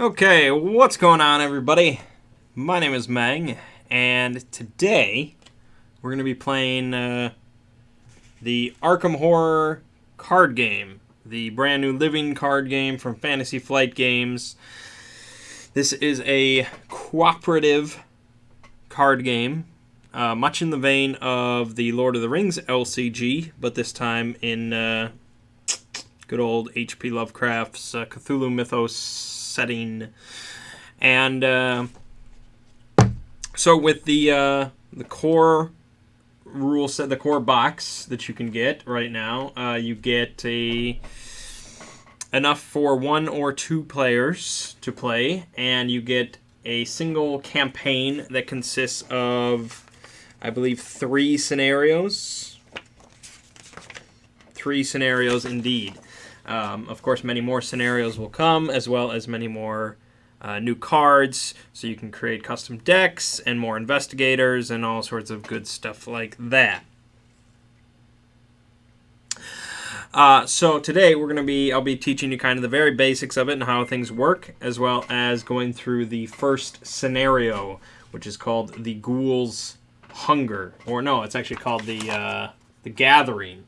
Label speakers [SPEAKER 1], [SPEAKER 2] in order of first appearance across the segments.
[SPEAKER 1] Okay, what's going on, everybody? My name is Mang, and today we're going to be playing the Arkham Horror card game, the brand new living card game from Fantasy Flight Games. This is a cooperative card game, much in the vein of the Lord of the Rings LCG, but this time in good old H.P. Lovecraft's Cthulhu mythos setting. And so with the core rule set, the core box that you can get right now, you get enough for one or two players to play, and you get a single campaign that consists of, I believe, 3 scenarios. 3 scenarios indeed. Of course, many more scenarios will come, as well as many more new cards, so you can create custom decks and more investigators and all sorts of good stuff like that. So today I'll be teaching you kind of the very basics of it and how things work, as well as going through the first scenario, which is called the Ghoul's Hunger, or no, it's actually called the Gathering.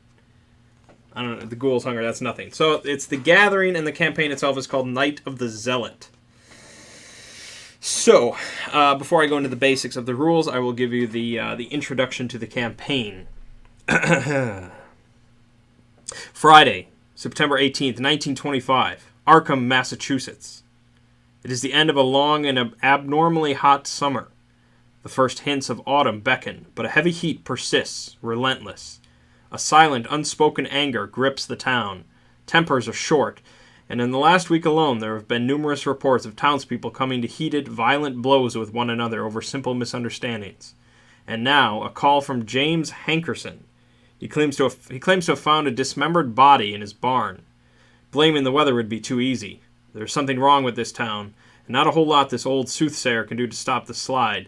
[SPEAKER 1] I don't know, the Ghoul's Hunger, that's nothing. So it's the Gathering, and the campaign itself is called Night of the Zealot. So, before I go into the basics of the rules, I will give you the introduction to the campaign. Friday, September 18th, 1925, Arkham, Massachusetts. It is the end of a long and abnormally hot summer. The first hints of autumn beckon, but a heavy heat persists, relentless. A silent, unspoken anger grips the town. Tempers are short, and in the last week alone there have been numerous reports of townspeople coming to heated, violent blows with one another over simple misunderstandings. And now, a call from James Hankerson. He claims to have found a dismembered body in his barn. Blaming the weather would be too easy. There's something wrong with this town, and not a whole lot this old soothsayer can do to stop the slide.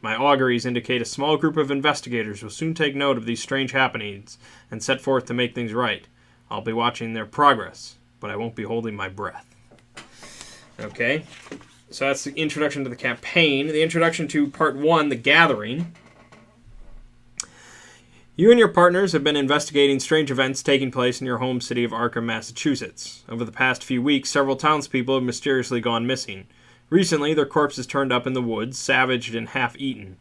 [SPEAKER 1] My auguries indicate a small group of investigators will soon take note of these strange happenings and set forth to make things right. I'll be watching their progress, but I won't be holding my breath. Okay, so that's the introduction to the campaign. The introduction to Part 1, The Gathering. You and your partners have been investigating strange events taking place in your home city of Arkham, Massachusetts. Over the past few weeks, several townspeople have mysteriously gone missing. Recently, their corpses turned up in the woods, savaged and half-eaten.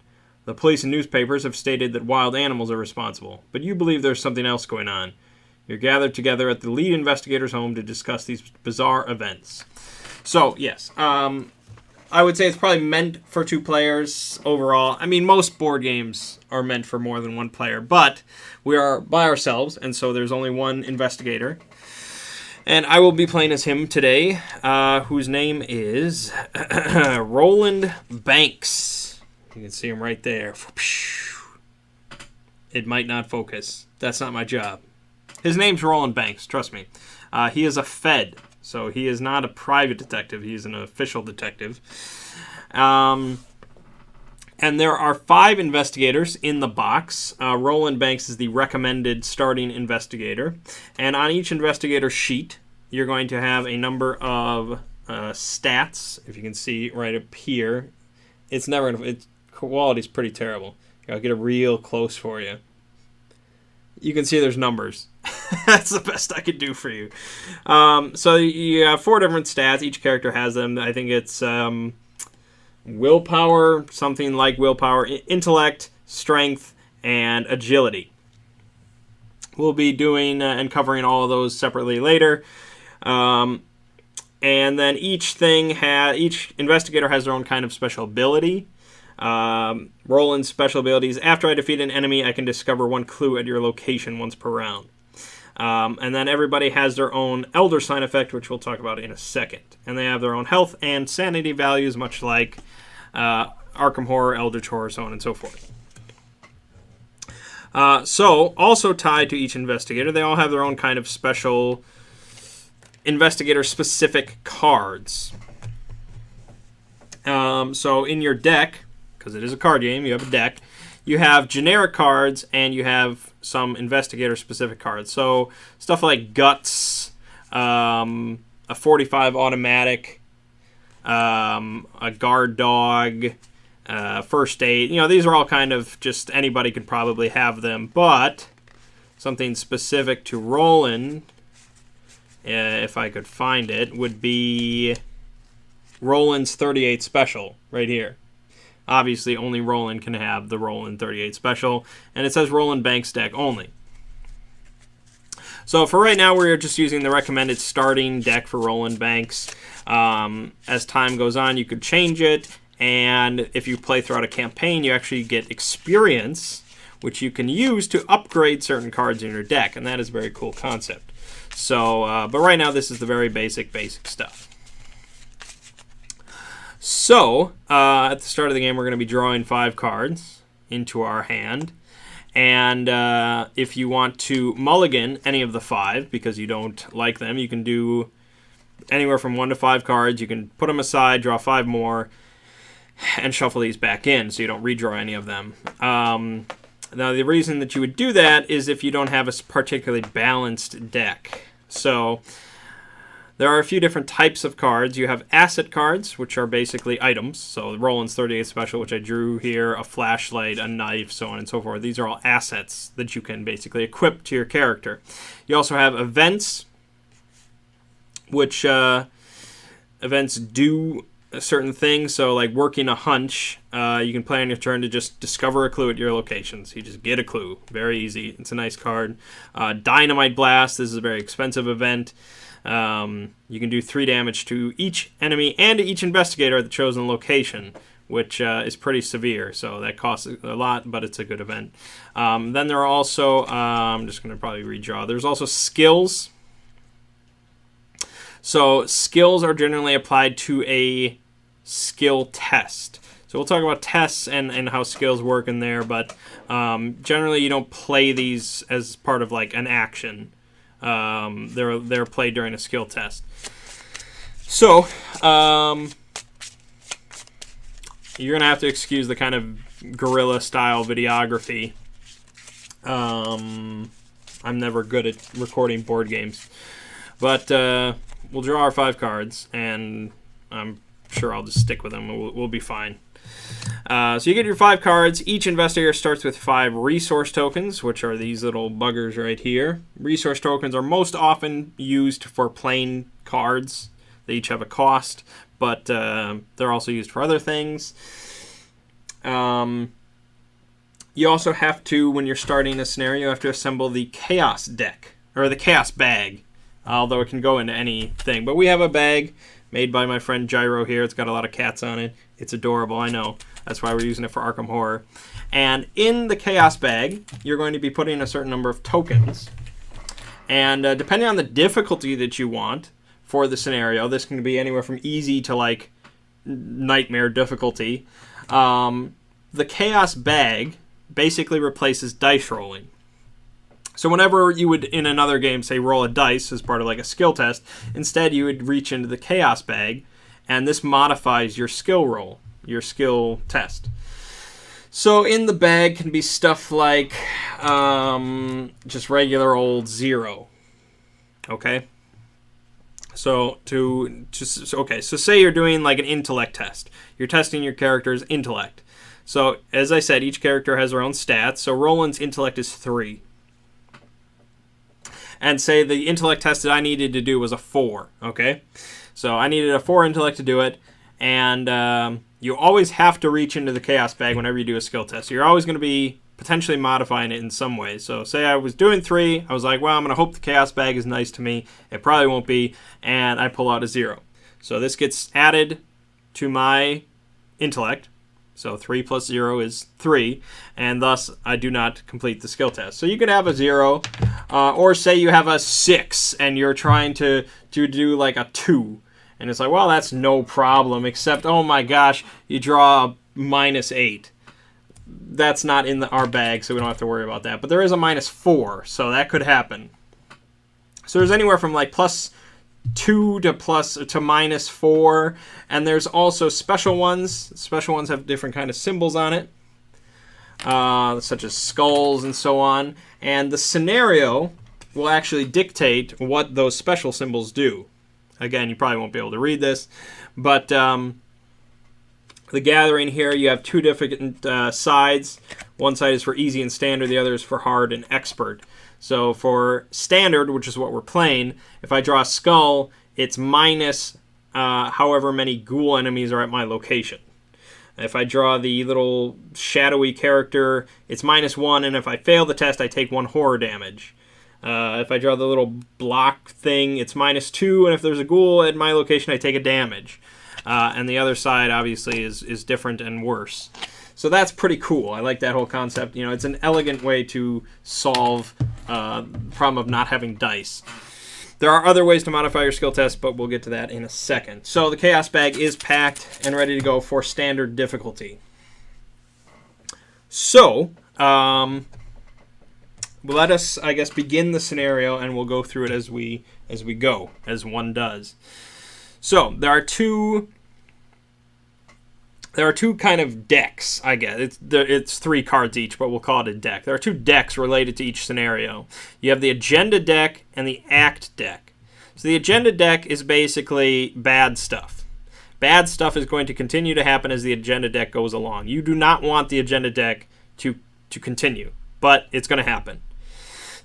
[SPEAKER 1] The police and newspapers have stated that wild animals are responsible, but you believe there's something else going on. You're gathered together at the lead investigator's home to discuss these bizarre events. So, yes, I would say it's probably meant for 2 players overall. I mean, most board games are meant for more than 1 player, but we are by ourselves, and so there's only 1 investigator. And I will be playing as him today, whose name is Roland Banks. You can see him right there. It might not focus. That's not my job. His name's Roland Banks, trust me. He is a Fed, so he is not a private detective. He's an official detective. And there are 5 investigators in the box. Roland Banks is the recommended starting investigator. And on each investigator sheet, you're going to have a number of stats. If you can see right up here, it's quality's pretty terrible. I'll get it real close for you. You can see there's numbers. That's the best I could do for you. So you have 4 different stats. Each character has them. I think it's willpower, something like willpower, intellect, strength, and agility. We'll be doing and covering all of those separately later. And then each investigator has their own kind of special ability. Roland's special ability is, after I defeat an enemy, I can discover 1 clue at your location once per round. And then everybody has their own Elder Sign effect, which we'll talk about in a second. And they have their own health and sanity values, much like Arkham Horror, Eldritch Horror, so on and so forth. So, also tied to each investigator, they all have their own kind of special investigator-specific cards. So in your deck, because it is a card game, you have a deck, you have generic cards, and you have some investigator-specific cards. So stuff like Guts, a 45 automatic, a guard dog, first aid. These are all kind of just anybody could probably have them, but something specific to Roland, if I could find it, would be Roland's 38 Special right here. Obviously, only Roland can have the Roland 38 Special, and it says Roland Banks deck only. So for right now, we're just using the recommended starting deck for Roland Banks. As time goes on, you could change it, and if you play throughout a campaign, you actually get experience, which you can use to upgrade certain cards in your deck, and that is a very cool concept. So, but right now, this is the very basic stuff. So, at the start of the game, we're going to be drawing 5 cards into our hand. And if you want to mulligan any of the 5 because you don't like them, you can do anywhere from 1 to 5 cards. You can put them aside, draw 5 more, and shuffle these back in so you don't redraw any of them. Now, the reason that you would do that is if you don't have a particularly balanced deck. So there are a few different types of cards. You have asset cards, which are basically items. So Roland's 38 Special, which I drew here, a flashlight, a knife, so on and so forth. These are all assets that you can basically equip to your character. You also have events, which events do a certain thing. So like working a hunch, you can play on your turn to just discover a clue at your locations. You just get a clue. Very easy. It's a nice card. Dynamite Blast. This is a very expensive event. You can do 3 damage to each enemy and to each investigator at the chosen location, which is pretty severe. So that costs a lot, but it's a good event. Then there are also, I'm just going to probably redraw. There's also skills. So skills are generally applied to a skill test. So we'll talk about tests and how skills work in there, but generally you don't play these as part of like an action. They're played during a skill test. So, you're going to have to excuse the kind of guerrilla-style videography. I'm never good at recording board games. But we'll draw our 5 cards, and I'm sure I'll just stick with them. We'll be fine. So you get your 5 cards. Each investigator starts with 5 resource tokens, which are these little buggers right here. Resource tokens are most often used for playing cards. They each have a cost, but they're also used for other things. You also have to, when you're starting a scenario, you have to assemble the chaos deck, or the chaos bag, although it can go into anything. But we have a bag made by my friend Gyro here. It's got a lot of cats on it. It's adorable, I know. That's why we're using it for Arkham Horror. And in the Chaos Bag, you're going to be putting a certain number of tokens. And depending on the difficulty that you want for the scenario, this can be anywhere from easy to like nightmare difficulty. The Chaos Bag basically replaces dice rolling. So whenever you would, in another game, say roll a dice as part of like a skill test, instead you would reach into the Chaos Bag, and this modifies your skill roll, your skill test. So in the bag can be stuff like just regular old 0. Okay? So so say you're doing like an intellect test. You're testing your character's intellect. So as I said, each character has their own stats. So Roland's intellect is 3. And say the intellect test that I needed to do was a 4, okay? So I needed a 4 intellect to do it, and you always have to reach into the Chaos Bag whenever you do a skill test. So you're always going to be potentially modifying it in some way. So say I was doing 3, I was like, well, I'm going to hope the Chaos Bag is nice to me. It probably won't be, and I pull out a 0. So this gets added to my intellect. So 3 plus 0 is 3, and thus I do not complete the skill test. So you could have a 0, or say you have a 6, and you're trying to do like a 2. And it's like, well, that's no problem, except, oh my gosh, you draw a -8. That's not in our bag, so we don't have to worry about that. But there is a -4, so that could happen. So there's anywhere from like +2 to -4, and there's also special ones. Special ones have different kind of symbols on it, such as skulls and so on. And the scenario will actually dictate what those special symbols do. Again, you probably won't be able to read this, but the gathering here, you have two different sides. One side is for easy and standard, the other is for hard and expert. So for standard, which is what we're playing, if I draw a skull, it's minus however many ghoul enemies are at my location. If I draw the little shadowy character, it's -1, and if I fail the test, I take 1 horror damage. If I draw the little block thing, it's -2, and if there's a ghoul at my location, I take a damage. And the other side, obviously, is different and worse. So that's pretty cool. I like that whole concept. You know, it's an elegant way to solve the problem of not having dice. There are other ways to modify your skill test, but we'll get to that in a second. So the Chaos Bag is packed and ready to go for standard difficulty. So, let us, I guess, begin the scenario, and we'll go through it as we go, as one does. So there are two kind of decks, I guess. It's 3 cards each, but we'll call it a deck. There are 2 decks related to each scenario. You have the Agenda deck and the Act deck. So the Agenda deck is basically bad stuff. Bad stuff is going to continue to happen as the Agenda deck goes along. You do not want the Agenda deck to continue, but it's going to happen.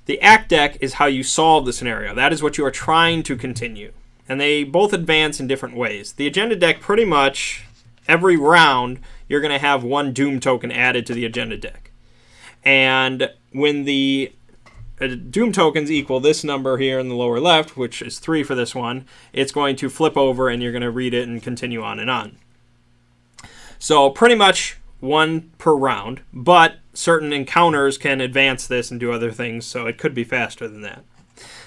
[SPEAKER 1] The Act deck is how you solve the scenario. That is what you are trying to continue. And they both advance in different ways. The Agenda deck, pretty much every round, you're going to have 1 Doom token added to the Agenda deck. And when the Doom tokens equal this number here in the lower left, which is 3 for this one, it's going to flip over and you're going to read it and continue on and on. So pretty much 1 per round, but certain encounters can advance this and do other things, so it could be faster than that.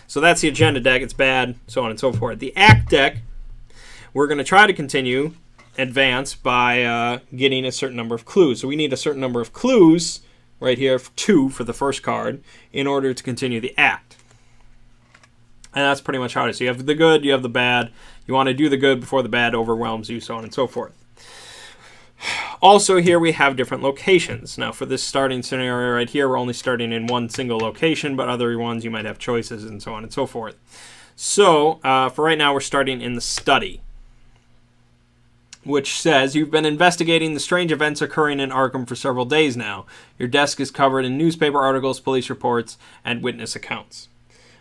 [SPEAKER 1] So that's the Agenda deck. It's bad, so on and so forth. The Act deck, we're going to try to continue advance by getting a certain number of clues. So we need a certain number of clues right here, 2 for the first card, in order to continue the act. And that's pretty much how it is. So you have the good, you have the bad. You want to do the good before the bad overwhelms you, so on and so forth. Also here we have different locations. Now for this starting scenario right here, we're only starting in 1 single location, but other ones you might have choices and so on and so forth. So for right now, we're starting in the study, which says, you've been investigating the strange events occurring in Arkham for several days now. Your desk is covered in newspaper articles, police reports, and witness accounts.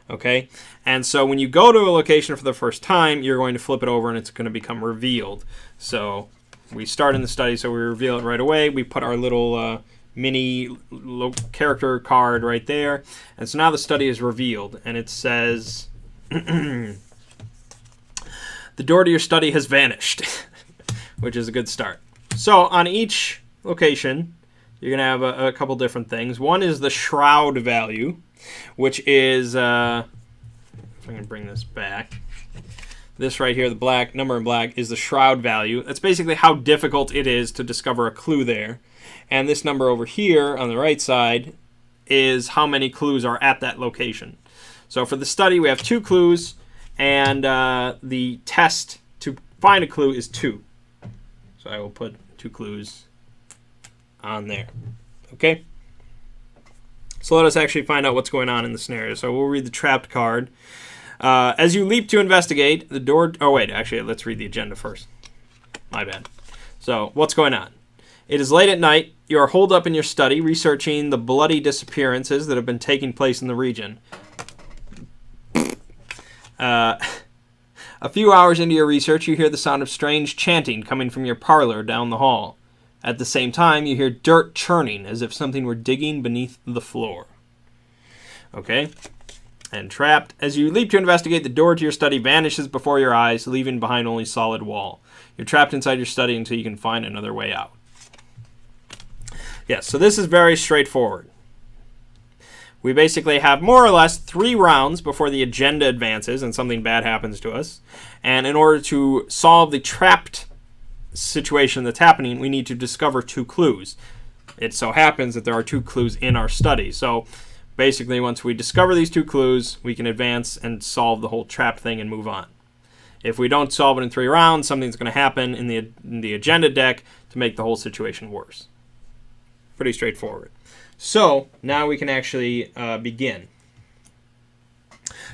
[SPEAKER 1] Okay? And so when you go to a location for the first time, you're going to flip it over and it's going to become revealed. So we start in the study, so we reveal it right away. We put our little mini character card right there. And so now the study is revealed, and it says, the door to your study has vanished. Which is a good start. So on each location, you're going to have a couple different things. One is the shroud value, which is, if I can bring this back, this right here, the black number in black, is the shroud value. That's basically how difficult it is to discover a clue there. And this number over here on the right side is how many clues are at that location. So for the study, we have 2 clues, and the test to find a clue is 2. So I will put 2 clues on there. Okay? So let us actually find out what's going on in the scenario. So we'll read the trapped card. As you leap to investigate, the door... Oh, wait. Actually, let's read the agenda first. My bad. So, what's going on? It is late at night. You are holed up in your study, researching the bloody disappearances that have been taking place in the region. A few hours into your research, you hear the sound of strange chanting coming from your parlor down the hall. At the same time, you hear dirt churning as if something were digging beneath the floor. Okay? And trapped. As you leap to investigate, the door to your study vanishes before your eyes, leaving behind only solid wall. You're trapped inside your study until you can find another way out. Yes, so this is very straightforward. We basically have more or less 3 rounds before the agenda advances and something bad happens to us. And in order to solve the trapped situation that's happening, we need to discover 2 clues. It so happens that there are 2 clues in our study. So basically, once we discover these 2 clues, we can advance and solve the whole trapped thing and move on. If we don't solve it in 3 rounds, something's going to happen in the agenda deck to make the whole situation worse. Pretty straightforward. So now we can actually begin.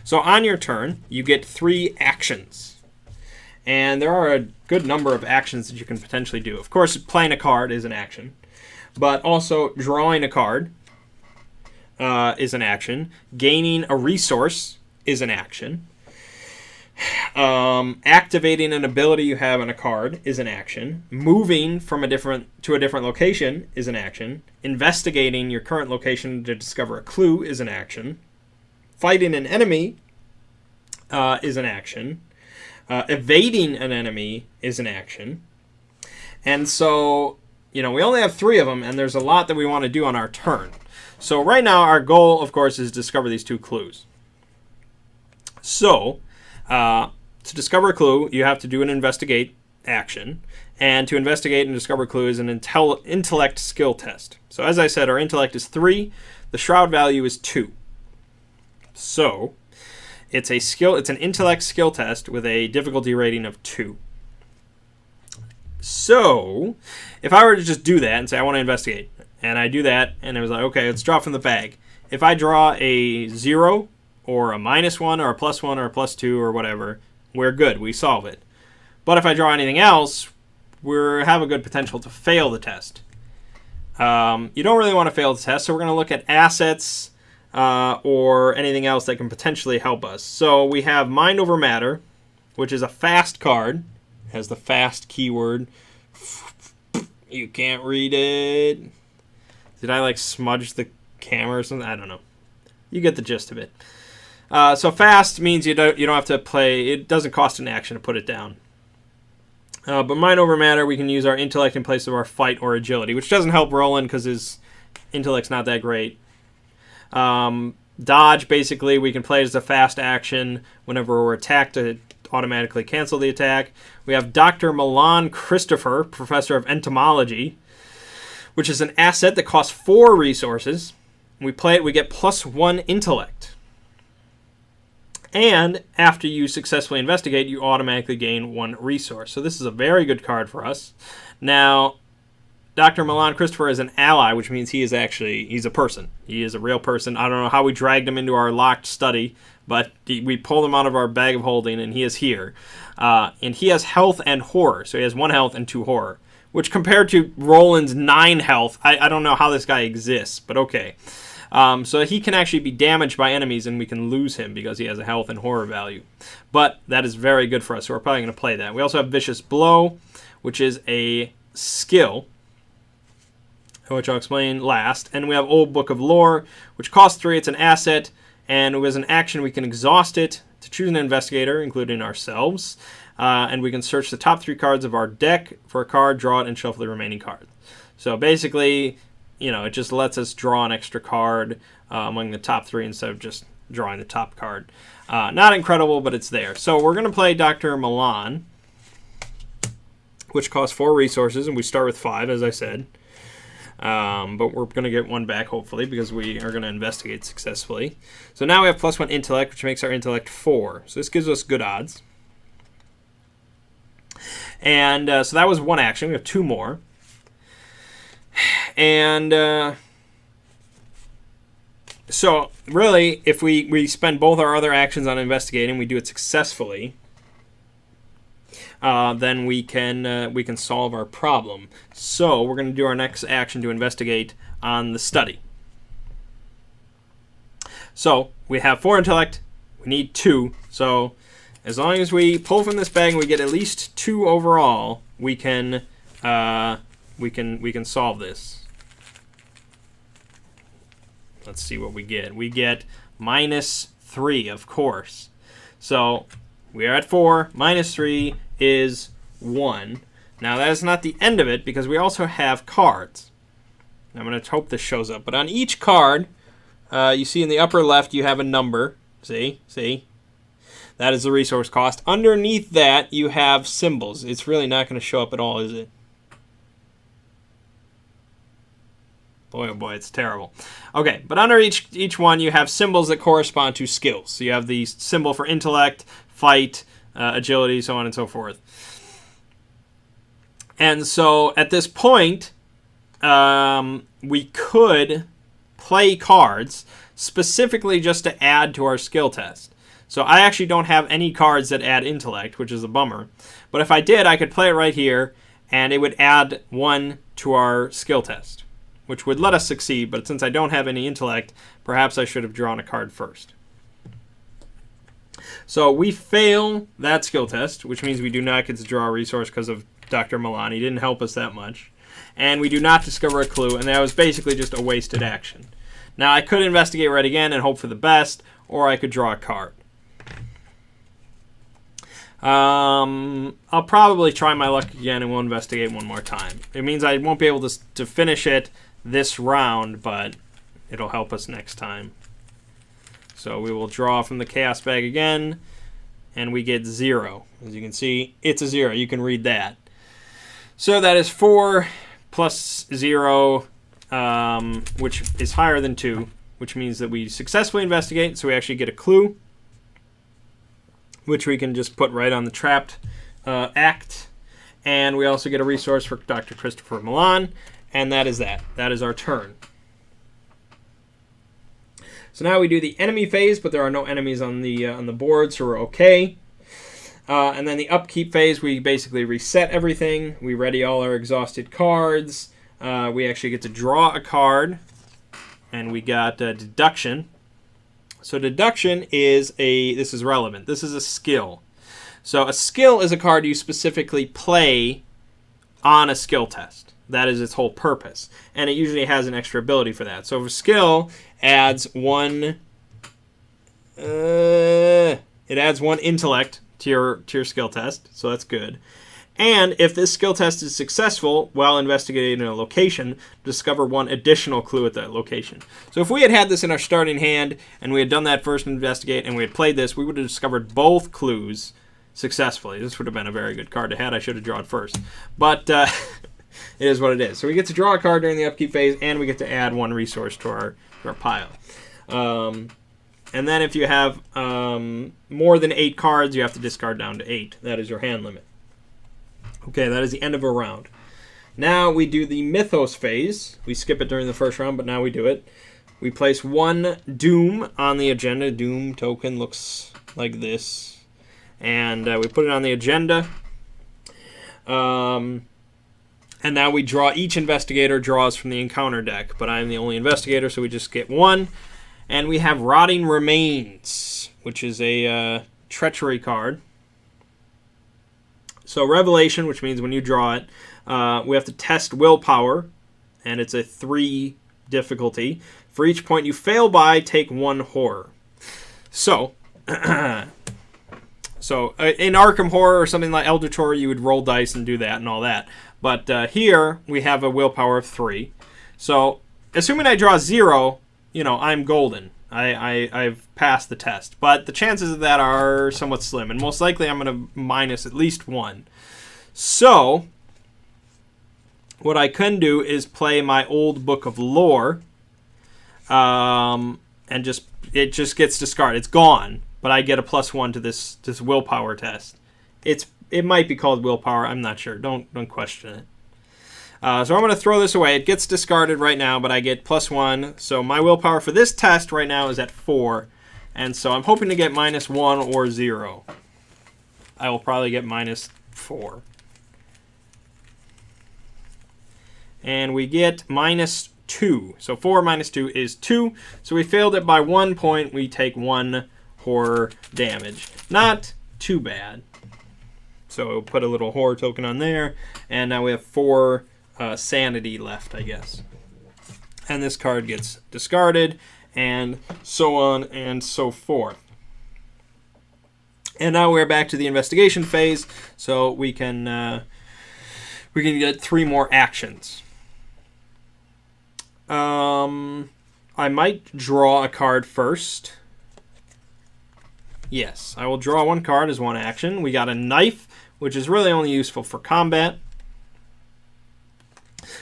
[SPEAKER 1] So on your turn, you get 3 actions. And there are a good number of actions that you can potentially do. Of course, playing a card is an action, but also drawing a card is an action. Gaining a resource is an action. Activating an ability you have on a card is an action. Moving from a different location is an action. Investigating your current location to discover a clue is an action. Fighting an enemy is an action. Evading an enemy is an action. And so, we only have 3 of them, and there's a lot that we want to do on our turn. So right now, our goal, of course, is to discover these 2 clues. So, to discover a clue, you have to do an investigate action. And to investigate and discover a clue is an intellect skill test. So as I said, our intellect is 3. The shroud value is 2. So it's an intellect skill test with a difficulty rating of 2. So if I were to just do that and say I want to investigate, and I do that, and it was like, okay, let's draw from the bag. If I draw a 0 or a -1 or a +1 or a +2 or whatever, we're good. We solve it. But if I draw anything else, we have a good potential to fail the test. You don't really want to fail the test, so we're going to look at assets or anything else that can potentially help us. So we have Mind Over Matter, which is a fast card. It has the fast keyword. You can't read it. Did I smudge the camera or something? I don't know. You get the gist of it. So fast means you don't have to play. It doesn't cost an action to put it down. But Mind Over Matter, we can use our intellect in place of our fight or agility, which doesn't help Roland because his intellect's not that great. Dodge, basically, we can play it as a fast action whenever we're attacked to automatically cancel the attack. We have Dr. Milan Christopher, Professor of Entomology, which is an asset that costs 4 resources. We play it, we get +1 intellect. And after you successfully investigate, you automatically gain 1 resource. So this is a very good card for us. Now, Dr. Milan Christopher is an ally, which means he's a person. He is a real person. I don't know how we dragged him into our locked study, but we pulled him out of our bag of holding, and he is here. And he has health and horror. So he has 1 health and 2 horror, which compared to Roland's 9 health, I don't know how this guy exists, but okay. So he can actually be damaged by enemies, and we can lose him because he has a health and horror value. But that is very good for us, so we're probably going to play that. We also have Vicious Blow, which is a skill, which I'll explain last. And we have Old Book of Lore, which costs 3. It's an asset, and as an action, we can exhaust it to choose an investigator, including ourselves. And we can search the top 3 cards of our deck for a card, draw it, and shuffle the remaining cards. So basically, it just lets us draw an extra card among the top 3 instead of just drawing the top card. Not incredible, but it's there. So we're going to play Dr. Milan, which costs 4 resources, and we start with 5, as I said. But we're going to get 1 back, hopefully, because we are going to investigate successfully. So now we have +1 intellect, which makes our intellect 4. So this gives us good odds. And so that was 1 action. We have 2 more. And so really, if we spend both our other actions on investigating, we do it successfully, then we can solve our problem. So we're going to do our next action to investigate on the study. So we have 4 intellect. We need 2. So as long as we pull from this bag and we get at least 2 overall, we can solve this. Let's see what we get. We get -3, of course. So we are at 4. -3 is 1. Now that is not the end of it, because we also have cards. I'm going to hope this shows up. But on each card, you see in the upper left, you have a number. See? That is the resource cost. Underneath that, you have symbols. It's really not going to show up at all, is it? Boy, oh boy, it's terrible. Okay, but under each one, you have symbols that correspond to skills. So you have the symbol for intellect, fight, agility, so on and so forth. And so at this point, we could play cards specifically just to add to our skill test. So I actually don't have any cards that add intellect, which is a bummer. But if I did, I could play it right here, and it would add 1 to our skill test, which would let us succeed. But since I don't have any intellect, perhaps I should have drawn a card first. So we fail that skill test, which means we do not get to draw a resource because of Dr. Milan. He didn't help us that much. And we do not discover a clue, and that was basically just a wasted action. Now, I could investigate right again and hope for the best, or I could draw a card. I'll probably try my luck again and we'll investigate one more time. It means I won't be able to finish it this round, but it'll help us next time. So we will draw from the chaos bag again, and we get 0. As you can see, it's a 0. You can read that. So that is 4 plus 0, which is higher than 2, which means that we successfully investigate, so we actually get a clue, which we can just put right on the trapped act. And we also get a resource for Dr. Christopher Milan, and that is that. That is our turn. So now we do the enemy phase, but there are no enemies on the board, so we're okay. And then the upkeep phase, we basically reset everything. We ready all our exhausted cards. We actually get to draw a card, and we got deduction. So deduction is this is relevant. This is a skill. So a skill is a card you specifically play on a skill test. That is its whole purpose. And it usually has an extra ability for that. So if a skill adds 1, it adds 1 intellect to your skill test. So that's good. And if this skill test is successful while investigating a location, discover 1 additional clue at that location. So if we had had this in our starting hand and we had done that first investigate and we had played this, we would have discovered both clues successfully. This would have been a very good card to have. I should have drawn first. But it is what it is. So we get to draw a card during the upkeep phase, and we get to add 1 resource to our pile. And then if you have more than 8 cards, you have to discard down to 8. That is your hand limit. Okay, that is the end of a round. Now we do the Mythos phase. We skip it during the first round, but now we do it. We place 1 Doom on the agenda. Doom token looks like this. And we put it on the agenda. And now we draw. Each investigator draws from the encounter deck, but I'm the only investigator, so we just get 1. And we have Rotting Remains, which is a treachery card. So Revelation, which means when you draw it, we have to test willpower, and it's a 3 difficulty. For each point you fail by, take 1 horror. So, in Arkham Horror or something like Eldritch Horror, you would roll dice and do that and all that. But here, we have a willpower of 3. So, assuming I draw 0, I'm golden. I've passed the test. But the chances of that are somewhat slim. And most likely I'm going to minus at least 1. So, what I can do is play my old book of lore. And it just gets discarded. It's gone. But I get a +1 to this willpower test. It might be called willpower. I'm not sure. Don't question it. So I'm going to throw this away. It gets discarded right now, but I get +1. So my willpower for this test right now is at 4. And so I'm hoping to get -1 or 0. I will probably get -4. And we get -2. So 4 minus 2 is 2. So we failed it by 1 point. We take 1 horror damage. Not too bad. So we'll put a little horror token on there. And now we have 4 sanity left, I guess. And this card gets discarded, and so on and so forth. And now we're back to the investigation phase, so we can get 3 more actions. I might draw a card first. Yes, I will draw 1 card as 1 action. We got a knife, which is really only useful for combat.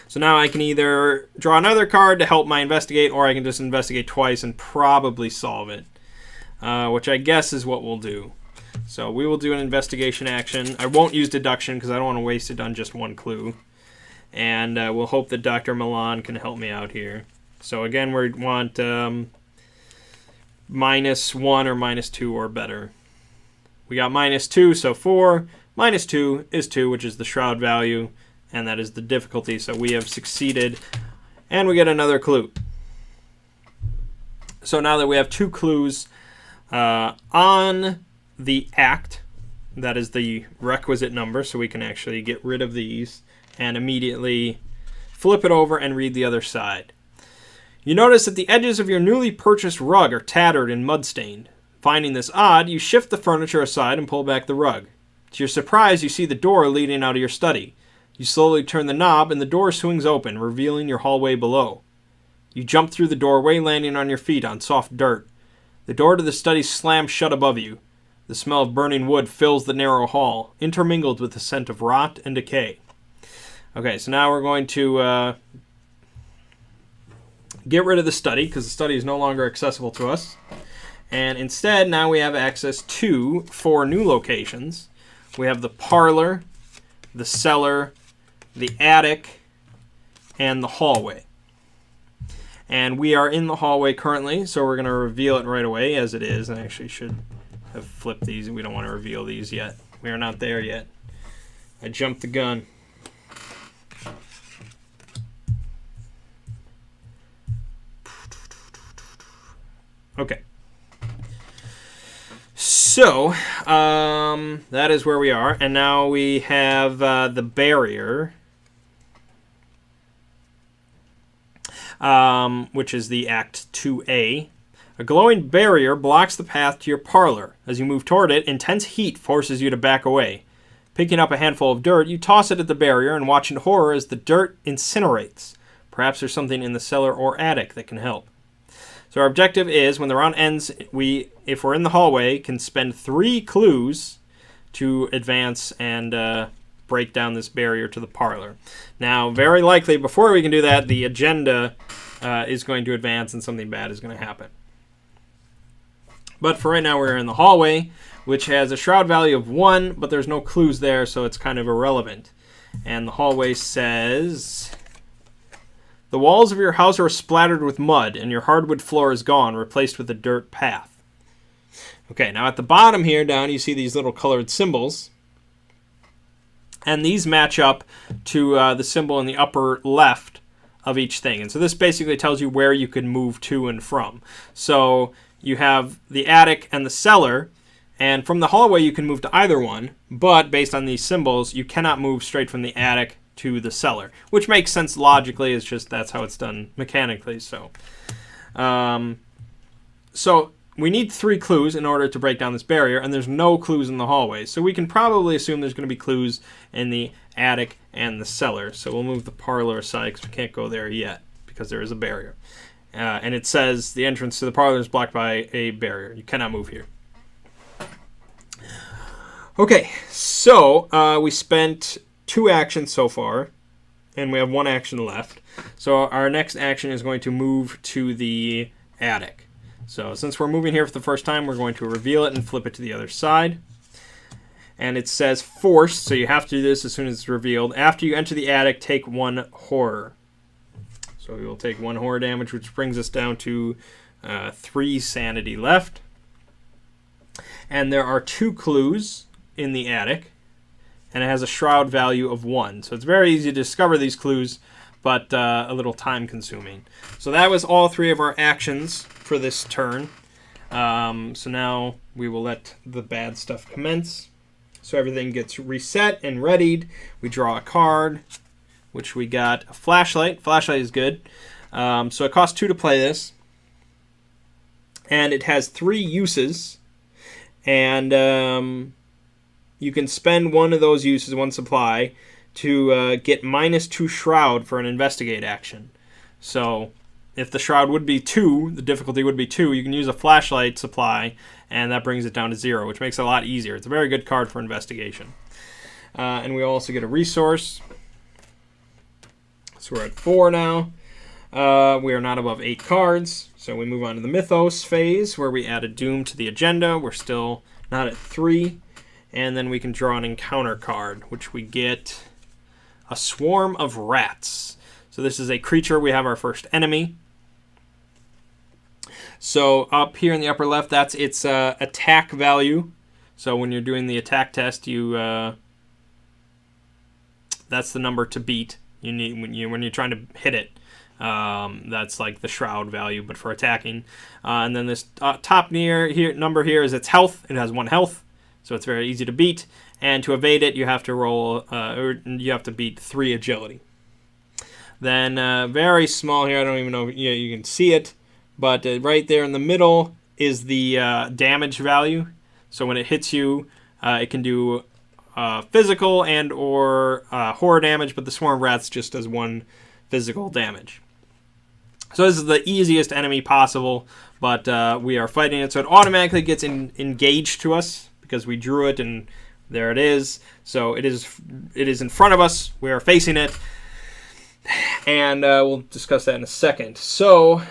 [SPEAKER 1] So now I can either draw another card to help my investigate, or I can just investigate twice and probably solve it, which I guess is what we'll do. So we will do an investigation action. I won't use deduction because I don't want to waste it on just 1 clue. And we'll hope that Dr. Milan can help me out here. So again, we want -1 or -2 or better. We got -2, so 4. -2 is 2, which is the shroud value, and that is the difficulty. So we have succeeded, and we get another clue. So now that we have 2 clues on the act, that is the requisite number, so we can actually get rid of these and immediately flip it over and read the other side. You notice that the edges of your newly purchased rug are tattered and mud-stained. Finding this odd, you shift the furniture aside and pull back the rug. To your surprise, you see the door leading out of your study. You slowly turn the knob and the door swings open, revealing your hallway below. You jump through the doorway, landing on your feet on soft dirt. The door to the study slams shut above you. The smell of burning wood fills the narrow hall, intermingled with the scent of rot and decay. Okay, so now we're going to get rid of the study, because the study is no longer accessible to us. And instead, now we have access to 4 new locations. We have the parlor, the cellar, the attic, and the hallway. And we are in the hallway currently, so we're going to reveal it right away as it is. And I actually should have flipped these. We don't want to reveal these yet. We are not there yet. I jumped the gun. Okay. So, that is where we are. And now we have the barrier, which is the Act 2A. A glowing barrier blocks the path to your parlor. As you move toward it, intense heat forces you to back away. Picking up a handful of dirt, you toss it at the barrier and watch in horror as the dirt incinerates. Perhaps there's something in the cellar or attic that can help. So our objective is, when the round ends, if we're in the hallway, can spend 3 clues to advance and break down this barrier to the parlor. Now, very likely, before we can do that, the agenda is going to advance and something bad is going to happen. But for right now, we're in the hallway, which has a shroud value of 1, but there's no clues there, so it's kind of irrelevant. And the hallway says, the walls of your house are splattered with mud, and your hardwood floor is gone, replaced with a dirt path. Okay, now at the bottom here, down, you see these little colored symbols. And these match up to the symbol in the upper left of each thing. And so this basically tells you where you can move to and from. So you have the attic and the cellar, and from the hallway you can move to either one, but based on these symbols, you cannot move straight from the attic to the cellar, which makes sense logically. It's just that's how it's done mechanically. So we need 3 clues in order to break down this barrier, and there's no clues in the hallway. So we can probably assume there's going to be clues in the attic and the cellar. So we'll move the parlor aside because we can't go there yet because there is a barrier. And it says the entrance to the parlor is blocked by a barrier. You cannot move here. Okay, so we spent 2 actions so far, and we have 1 action left. So our next action is going to move to the attic. So since we're moving here for the first time, we're going to reveal it and flip it to the other side. And it says force, so you have to do this as soon as it's revealed. After you enter the attic, take 1 horror. So we will take 1 horror damage, which brings us down to 3 sanity left. And there are 2 clues in the attic, and it has a shroud value of 1. So it's very easy to discover these clues, but a little time consuming. So that was all 3 of our actions for this turn. So now we will let the bad stuff commence. So everything gets reset and readied. We draw a card, which we got a flashlight. Flashlight is good. So it costs 2 to play this. And it has 3 uses. And you can spend one of those uses, 1 supply, to get -2 shroud for an investigate action. So if the shroud would be 2, the difficulty would be 2, you can use a flashlight supply, and that brings it down to 0, which makes it a lot easier. It's a very good card for investigation. And we also get a resource. So we're at 4 now. We are not above 8 cards. So we move on to the Mythos phase, where we add a Doom to the agenda. We're still not at 3. And then we can draw an encounter card, which we get a Swarm of Rats. So this is a creature. We have our first enemy. So up here in the upper left, that's its attack value. So when you're doing the attack test, that's the number to beat. You need when you're trying to hit it. That's like the shroud value, but for attacking. And then this top number here is its health. It has 1 health, so it's very easy to beat. And to evade it, you have to roll, or you have to beat 3 agility. Then very small here. I don't even know if you can see it, but right there in the middle is the damage value. So when it hits you, it can do physical and or horror damage, but the swarm of rats just does 1 physical damage. So this is the easiest enemy possible, but we are fighting it, so it automatically gets engaged to us because we drew it, and there it is. So it is in front of us. We are facing it, and we'll discuss that in a second. So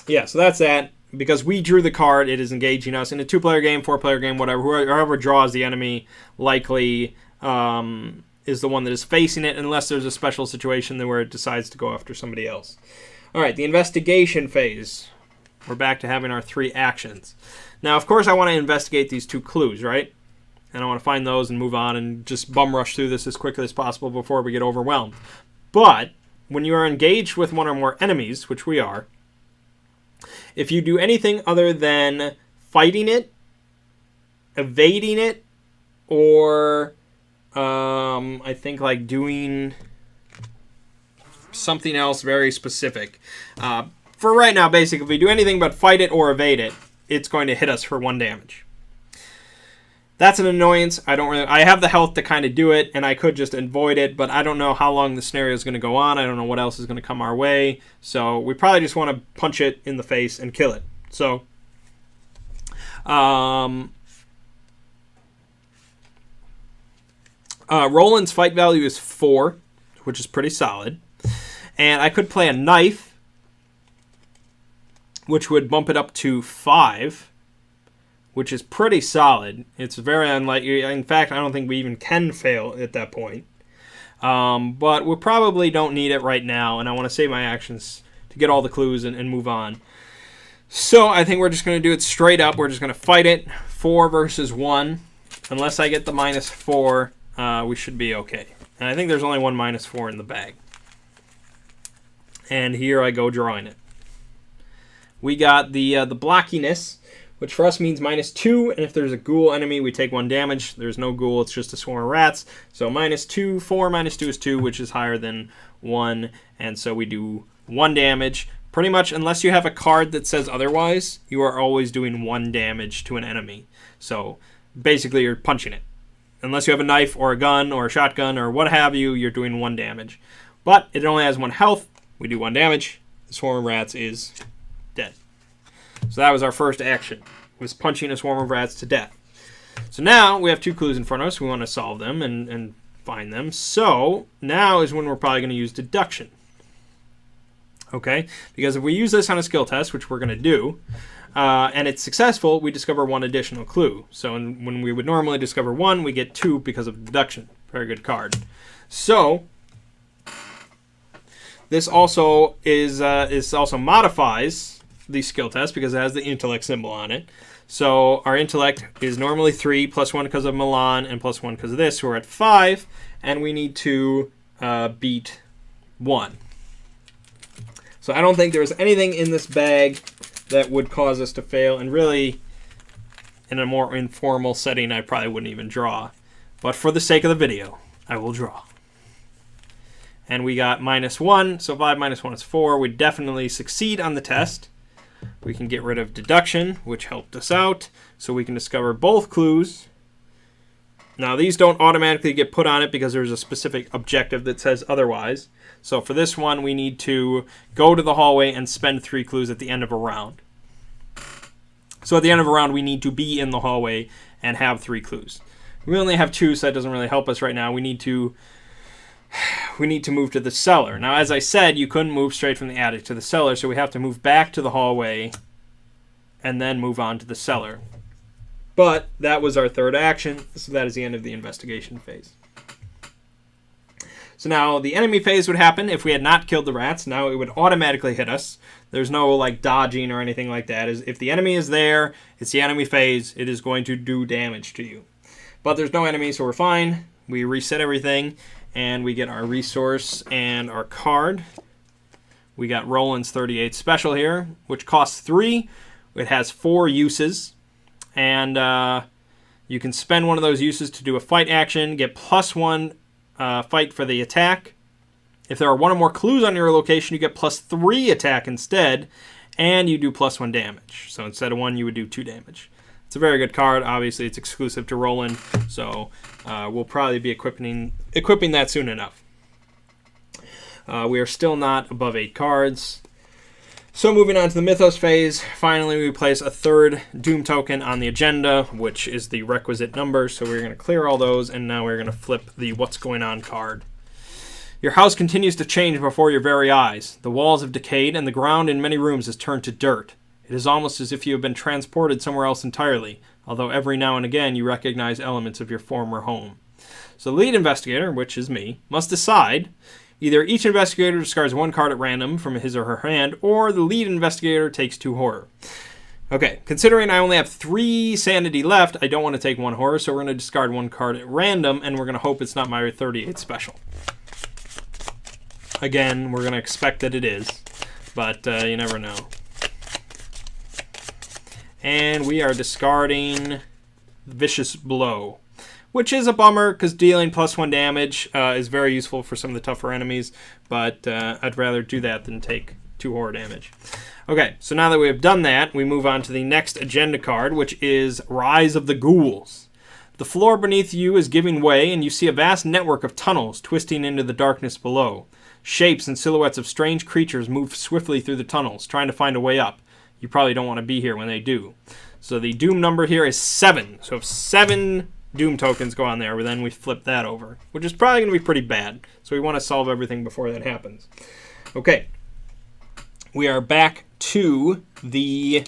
[SPEAKER 1] yeah, so that's that. Because we drew the card, it is engaging us in a 2-player game, 4-player game, whatever. Whoever draws the enemy likely is the one that is facing it, unless there's a special situation where it decides to go after somebody else. All right, the investigation phase. We're back to having our 3 actions. Now, of course, I want to investigate these 2 clues, right? And I want to find those and move on and just bum rush through this as quickly as possible before we get overwhelmed. But when you are engaged with 1 or more enemies, which we are, if you do anything other than fighting it, evading it, or I think like doing something else very specific. For right now, basically, if we do anything but fight it or evade it, it's going to hit us for 1 damage. That's an annoyance. I have the health to kind of do it, and I could just avoid it, but I don't know how long the scenario is going to go on. I don't know what else is going to come our way. So we probably just want to punch it in the face and kill it. So Roland's fight value is 4, which is pretty solid. And I could play a knife, which would bump it up to 5. Which is pretty solid. It's very unlikely. In fact, I don't think we even can fail at that point. But we probably don't need it right now, and I want to save my actions to get all the clues and move on. So I think we're just going to do it straight up. We're just going to fight it. 4 versus 1. Unless I get the -4, we should be okay. And I think there's only 1 -4 in the bag. And here I go drawing it. We got the blockiness, which for us means -2, and if there's a ghoul enemy, we take 1 damage. There's no ghoul, it's just a swarm of rats. So -2, 4 -2 is 2, which is higher than 1, and so we do 1 damage. Pretty much, unless you have a card that says otherwise, you are always doing 1 damage to an enemy. So basically, you're punching it. Unless you have a knife or a gun or a shotgun or what have you, you're doing 1 damage. But it only has 1 health. We do 1 damage. The swarm of rats is dead. So that was our first action, was punching a swarm of rats to death. So now we have 2 clues in front of us. We want to solve them and find them. So now is when we're probably going to use deduction. Okay? Because if we use this on a skill test, which we're going to do, and it's successful, we discover 1 additional clue. So when we would normally discover 1, we get 2 because of deduction. Very good card. So this also also modifies the skill test because it has the intellect symbol on it. So our intellect is normally 3, +1 because of Milan, and +1 because of this. So we're at 5, and we need to beat 1. So I don't think there's anything in this bag that would cause us to fail, and really, in a more informal setting, I probably wouldn't even draw. But for the sake of the video, I will draw. And we got -1, so 5 -1 is 4. We definitely succeed on the test. We can get rid of deduction, which helped us out, so we can discover both clues. Now, these don't automatically get put on it because there's a specific objective that says otherwise. So for this one, we need to go to the hallway and spend 3 clues at the end of a round. So at the end of a round, we need to be in the hallway and have 3 clues. We only have 2, so that doesn't really help us right now. We need to move to the cellar. Now, as I said, you couldn't move straight from the attic to the cellar, so we have to move back to the hallway and then move on to the cellar. But that was our third action, so that is the end of the investigation phase. So now the enemy phase would happen if we had not killed the rats. Now it would automatically hit us. There's no like dodging or anything like that. If the enemy is there, it's the enemy phase, it is going to do damage to you. But there's no enemy, so we're fine. We reset everything, and we get our resource and our card. We got Roland's 38 special here, which costs 3. It has 4 uses, and you can spend one of those uses to do a fight action, get +1 fight for the attack. If there are 1 or more clues on your location, you get +3 attack instead, and you do +1 damage. So instead of 1, you would do 2 damage. It's a very good card. Obviously, it's exclusive to Roland, so we'll probably be equipping that soon enough. We are still not above 8 cards. So moving on to the Mythos phase, finally we place a 3rd Doom token on the agenda, which is the requisite number. So we're going to clear all those, and now we're going to flip the What's Going On card. Your house continues to change before your very eyes. The walls have decayed, and the ground in many rooms has turned to dirt. It is almost as if you have been transported somewhere else entirely, although every now and again you recognize elements of your former home. So the lead investigator, which is me, must decide. Either each investigator discards 1 card at random from his or her hand, or the lead investigator takes 2 horror. Okay, considering I only have 3 sanity left, I don't want to take 1 horror, so we're going to discard 1 card at random, and we're going to hope it's not my 38 special. Again, we're going to expect that it is, but you never know. And we are discarding Vicious Blow, which is a bummer because dealing +1 damage is very useful for some of the tougher enemies, but I'd rather do that than take 2 horror damage. Okay, so now that we have done that, we move on to the next agenda card, which is Rise of the Ghouls. The floor beneath you is giving way, and you see a vast network of tunnels twisting into the darkness below. Shapes and silhouettes of strange creatures move swiftly through the tunnels, trying to find a way up. You probably don't want to be here when they do. So the Doom number here is 7. So if 7 Doom tokens go on there, then we flip that over, which is probably going to be pretty bad. So we want to solve everything before that happens. Okay. We are back to the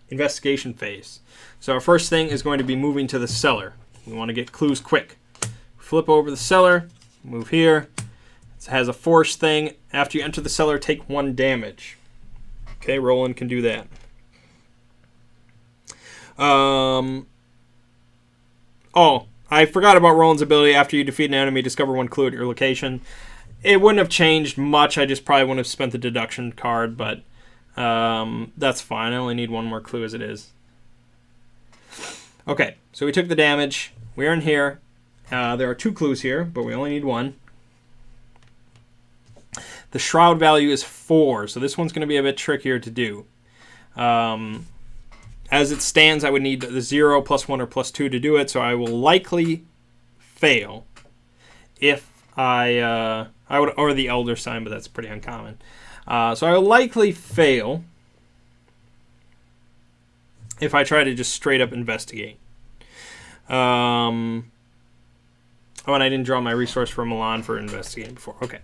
[SPEAKER 1] investigation phase. So our first thing is going to be moving to the cellar. We want to get clues quick. Flip over the cellar, move here. It has a force thing. After you enter the cellar, take 1 damage. Okay, Roland can do that. Oh, I forgot about Roland's ability. After you defeat an enemy, discover 1 clue at your location. It wouldn't have changed much. I just probably wouldn't have spent the deduction card, but that's fine. I only need 1 more clue as it is. Okay, so we took the damage. We are in here. There are 2 clues here, but we only need 1. The shroud value is 4, so this one's going to be a bit trickier to do. As it stands, I would need the 0, +1, or +2 to do it, so I will likely fail if I would, or the Elder Sign, but that's pretty uncommon. So I will likely fail if I try to just straight up investigate. Oh, and I didn't draw my resource for Milan for investigating before. Okay.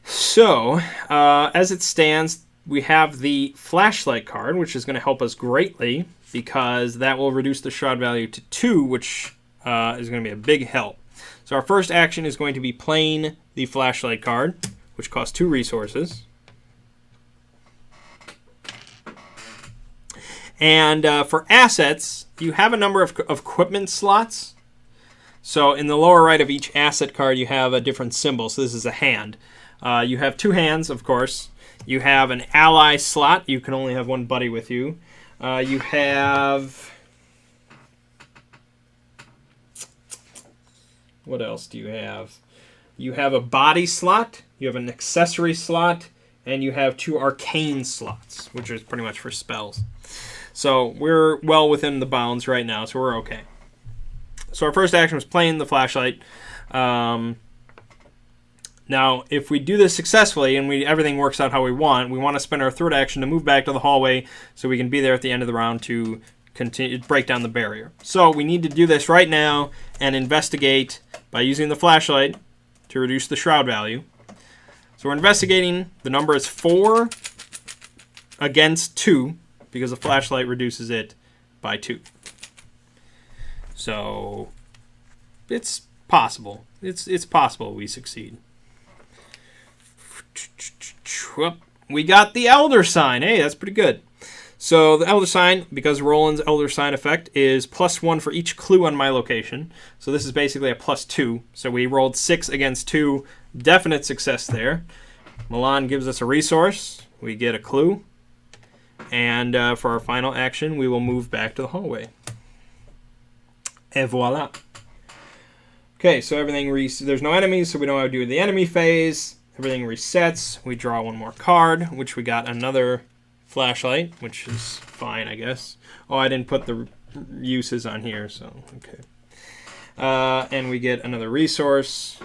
[SPEAKER 1] So, as it stands, we have the flashlight card, which is going to help us greatly because that will reduce the shroud value to 2, which is going to be a big help. So our first action is going to be playing the flashlight card, which costs 2 resources. And for assets, you have a number of equipment slots. So in the lower right of each asset card, you have a different symbol. So this is a hand. You have 2 hands, of course. You have an ally slot. You can only have 1 buddy with you. You have... What else do you have? You have a body slot. You have an accessory slot. And you have 2 arcane slots, which is pretty much for spells. So we're well within the bounds right now, so we're okay. So our first action was playing the flashlight. Now, if we do this successfully and everything works out how we want to spend our third action to move back to the hallway so we can be there at the end of the round to continue break down the barrier. So we need to do this right now and investigate by using the flashlight to reduce the shroud value. So we're investigating. The number is 4 against 2 because the flashlight reduces it by 2. So it's possible. It's possible we succeed. We got the Elder Sign. Hey, that's pretty good. So the Elder Sign, because Roland's Elder Sign effect is +1 for each clue on my location. So this is basically a +2. So we rolled 6 against 2. Definite success there. Milan gives us a resource. We get a clue. And for our final action, we will move back to the hallway. Et voila. Okay, so everything there's no enemies, so we don't have to do the enemy phase. Everything resets. We draw one more card, which we got another flashlight, which is fine, I guess. Oh, I didn't put the uses on here, so okay. And we get another resource.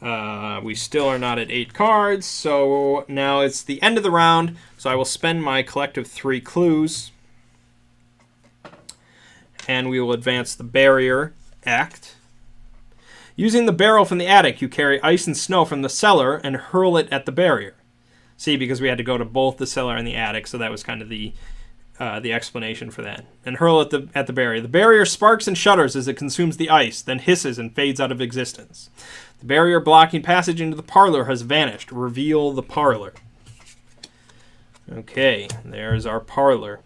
[SPEAKER 1] We still are not at 8 cards, so now it's the end of the round, so I will spend my collective 3 clues. And we will advance the barrier act. Using the barrel from the attic, you carry ice and snow from the cellar and hurl it at the barrier. See, because we had to go to both the cellar and the attic, so that was kind of the explanation for that. And hurl it at the barrier. The barrier sparks and shudders as it consumes the ice, then hisses and fades out of existence. The barrier blocking passage into the parlor has vanished. Reveal the parlor. Okay, there's our parlor.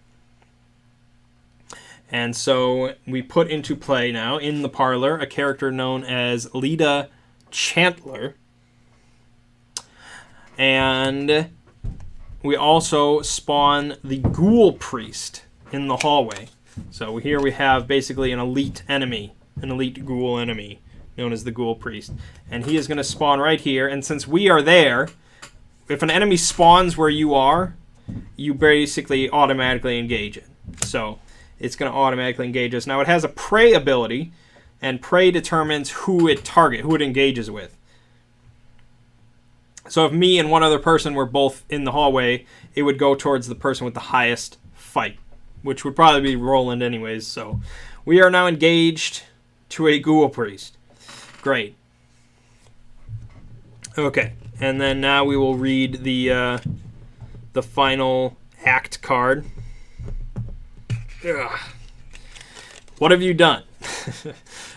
[SPEAKER 1] And so we put into play now, in the parlor, a character known as Leda Chantler. And we also spawn the Ghoul Priest in the hallway. So here we have basically an elite enemy, an elite ghoul enemy, known as the Ghoul Priest. And he is going to spawn right here. And since we are there, if an enemy spawns where you are, you basically automatically engage it. So it's going to automatically engage us. Now, it has a prey ability, and prey determines who it engages with. So if me and one other person were both in the hallway, it would go towards the person with the highest fight, which would probably be Roland anyways. So we are now engaged to a Ghoul Priest. Great. Okay, and then now we will read the final act card. Ugh. What have you done?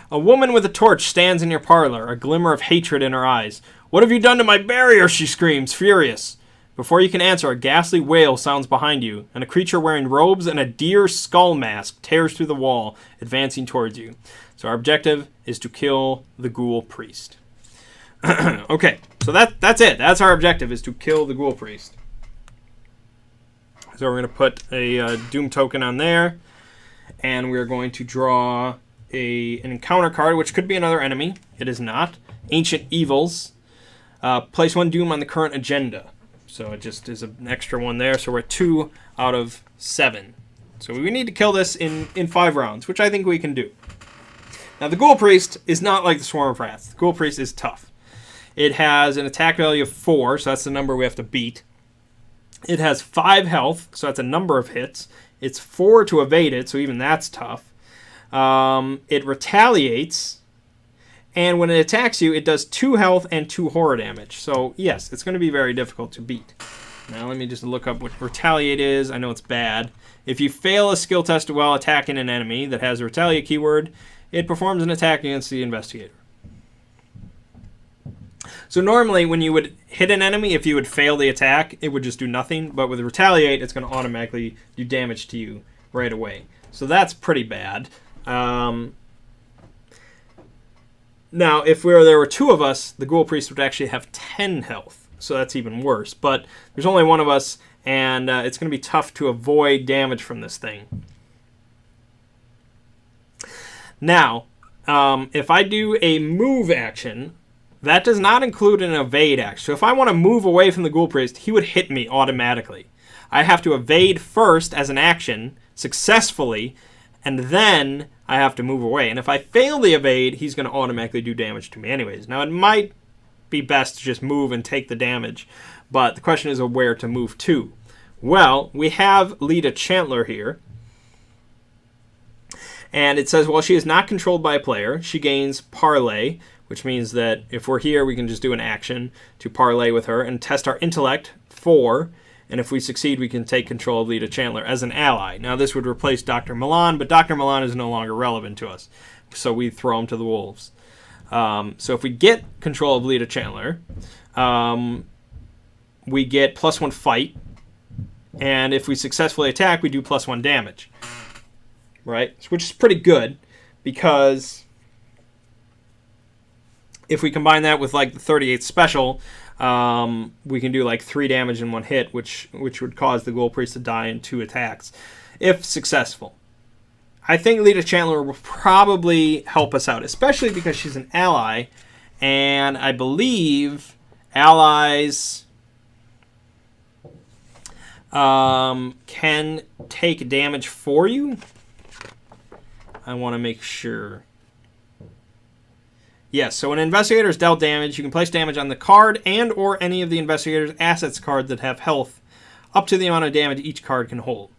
[SPEAKER 1] A woman with a torch stands in your parlor, a glimmer of hatred in her eyes. What have you done to my barrier? She screams, furious. Before you can answer, a ghastly wail sounds behind you, and a creature wearing robes and a deer skull mask tears through the wall, advancing towards you. So our objective is to kill the Ghoul Priest. Okay, so that's it. That's our objective, is to kill the Ghoul Priest. So we're going to put a Doom token on there, and we're going to draw an encounter card, which could be another enemy. It is not. Ancient Evils. Place 1 Doom on the current agenda. So it just is an extra one there. So we're at 2 out of 7. So we need to kill this in 5 rounds, which I think we can do. Now the Ghoul Priest is not like the Swarm of Rats. The Ghoul Priest is tough. It has an attack value of 4, so that's the number we have to beat. It has 5 health, so that's a number of hits. It's 4 to evade it, so even that's tough. It retaliates, and when it attacks you, it does 2 health and 2 horror damage. So, yes, it's going to be very difficult to beat. Now, let me just look up what retaliate is. I know it's bad. If you fail a skill test while attacking an enemy that has a retaliate keyword, it performs an attack against the investigator. So normally when you would hit an enemy, if you would fail the attack, it would just do nothing. But with retaliate, it's going to automatically do damage to you right away. So that's pretty bad. Now, if there were 2 of us, the Ghoul Priest would actually have 10 health. So that's even worse. But there's only 1 of us, and it's going to be tough to avoid damage from this thing. Now, if I do a move action, that does not include an evade action. So if I want to move away from the Ghoul Priest, he would hit me automatically. I have to evade first as an action, successfully, and then I have to move away. And if I fail the evade, he's going to automatically do damage to me anyways. Now, it might be best to just move and take the damage, but the question is where to move to. Well, we have Leda Chantler here. And it says, while she is not controlled by a player, she gains Parlay, which means that if we're here, we can just do an action to parlay with her and test our intellect 4 And if we succeed, we can take control of Lita Chandler as an ally. Now, this would replace Dr. Milan, but Dr. Milan is no longer relevant to us. So we throw him to the wolves. So if we get control of Lita Chandler, we get +1 fight. And if we successfully attack, we do +1 damage. Right? Which is pretty good, because if we combine that with like the 38th special, we can do like 3 damage in 1 hit, which would cause the Ghoul Priest to die in 2 attacks, if successful. I think Lita Chandler will probably help us out, especially because she's an ally, and I believe allies can take damage for you. I want to make sure. Yes, so when an investigator is dealt damage, you can place damage on the card and or any of the investigator's assets cards that have health up to the amount of damage each card can hold.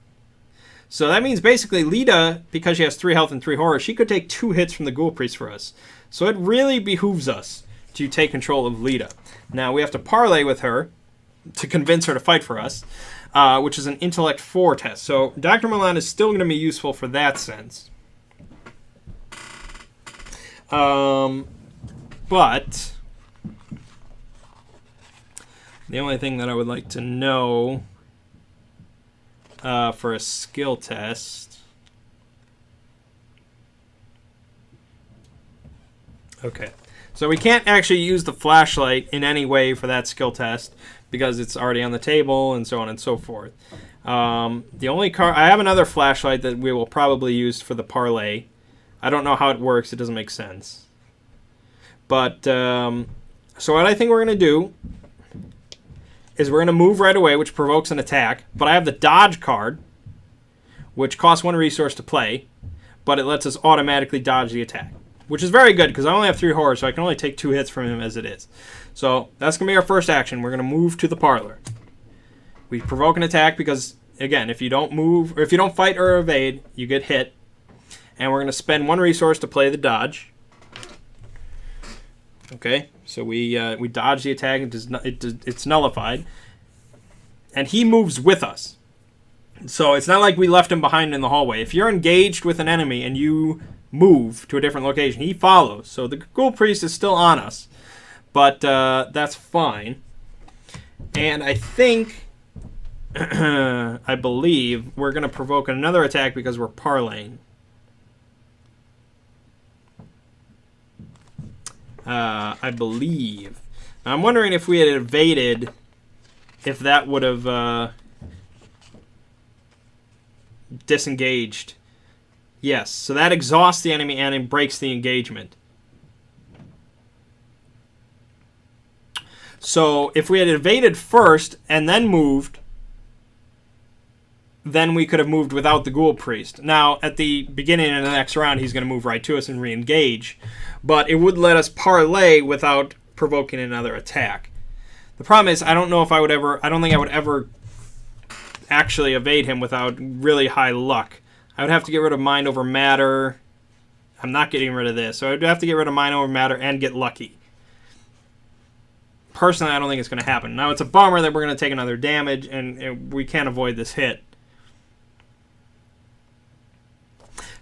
[SPEAKER 1] So that means basically Lita, because she has 3 health and 3 horror, she could take 2 hits from the Ghoul Priest for us. So it really behooves us to take control of Lita. Now we have to parlay with her to convince her to fight for us, which is an Intellect 4 test. So Dr. Milan is still going to be useful for that sense. But the only thing that I would like to know for a skill test. Okay. So we can't actually use the flashlight in any way for that skill test because it's already on the table and so on and so forth. The only card... I have another flashlight that we will probably use for the parlay. I don't know how it works. It doesn't make sense. But, so what I think we're going to do is we're going to move right away, which provokes an attack. But I have the dodge card, which costs 1 resource to play, but it lets us automatically dodge the attack, which is very good because I only have 3 horror, so I can only take 2 hits from him as it is. So that's going to be our first action. We're going to move to the parlor. We provoke an attack because, again, if you don't move, or if you don't fight or evade, you get hit. And we're going to spend 1 resource to play the dodge. Okay, so we dodge the attack. It's nullified. And he moves with us. So it's not like we left him behind in the hallway. If you're engaged with an enemy and you move to a different location, he follows. So the Ghoul Priest is still on us. But that's fine. And I think, I believe, we're going to provoke another attack because we're parlaying. I believe. Now, I'm wondering if we had evaded, if that would have disengaged. Yes, so that exhausts the enemy and it breaks the engagement. So if we had evaded first and then moved, then we could have moved without the Ghoul Priest. Now, at the beginning of the next round, he's going to move right to us and re-engage. But it would let us parlay without provoking another attack. The problem is, I don't think I would ever actually evade him without really high luck. I would have to get rid of Mind Over Matter. I'm not getting rid of this. So I'd have to get rid of Mind Over Matter and get lucky. Personally, I don't think it's going to happen. Now, it's a bummer that we're going to take another damage, and we can't avoid this hit.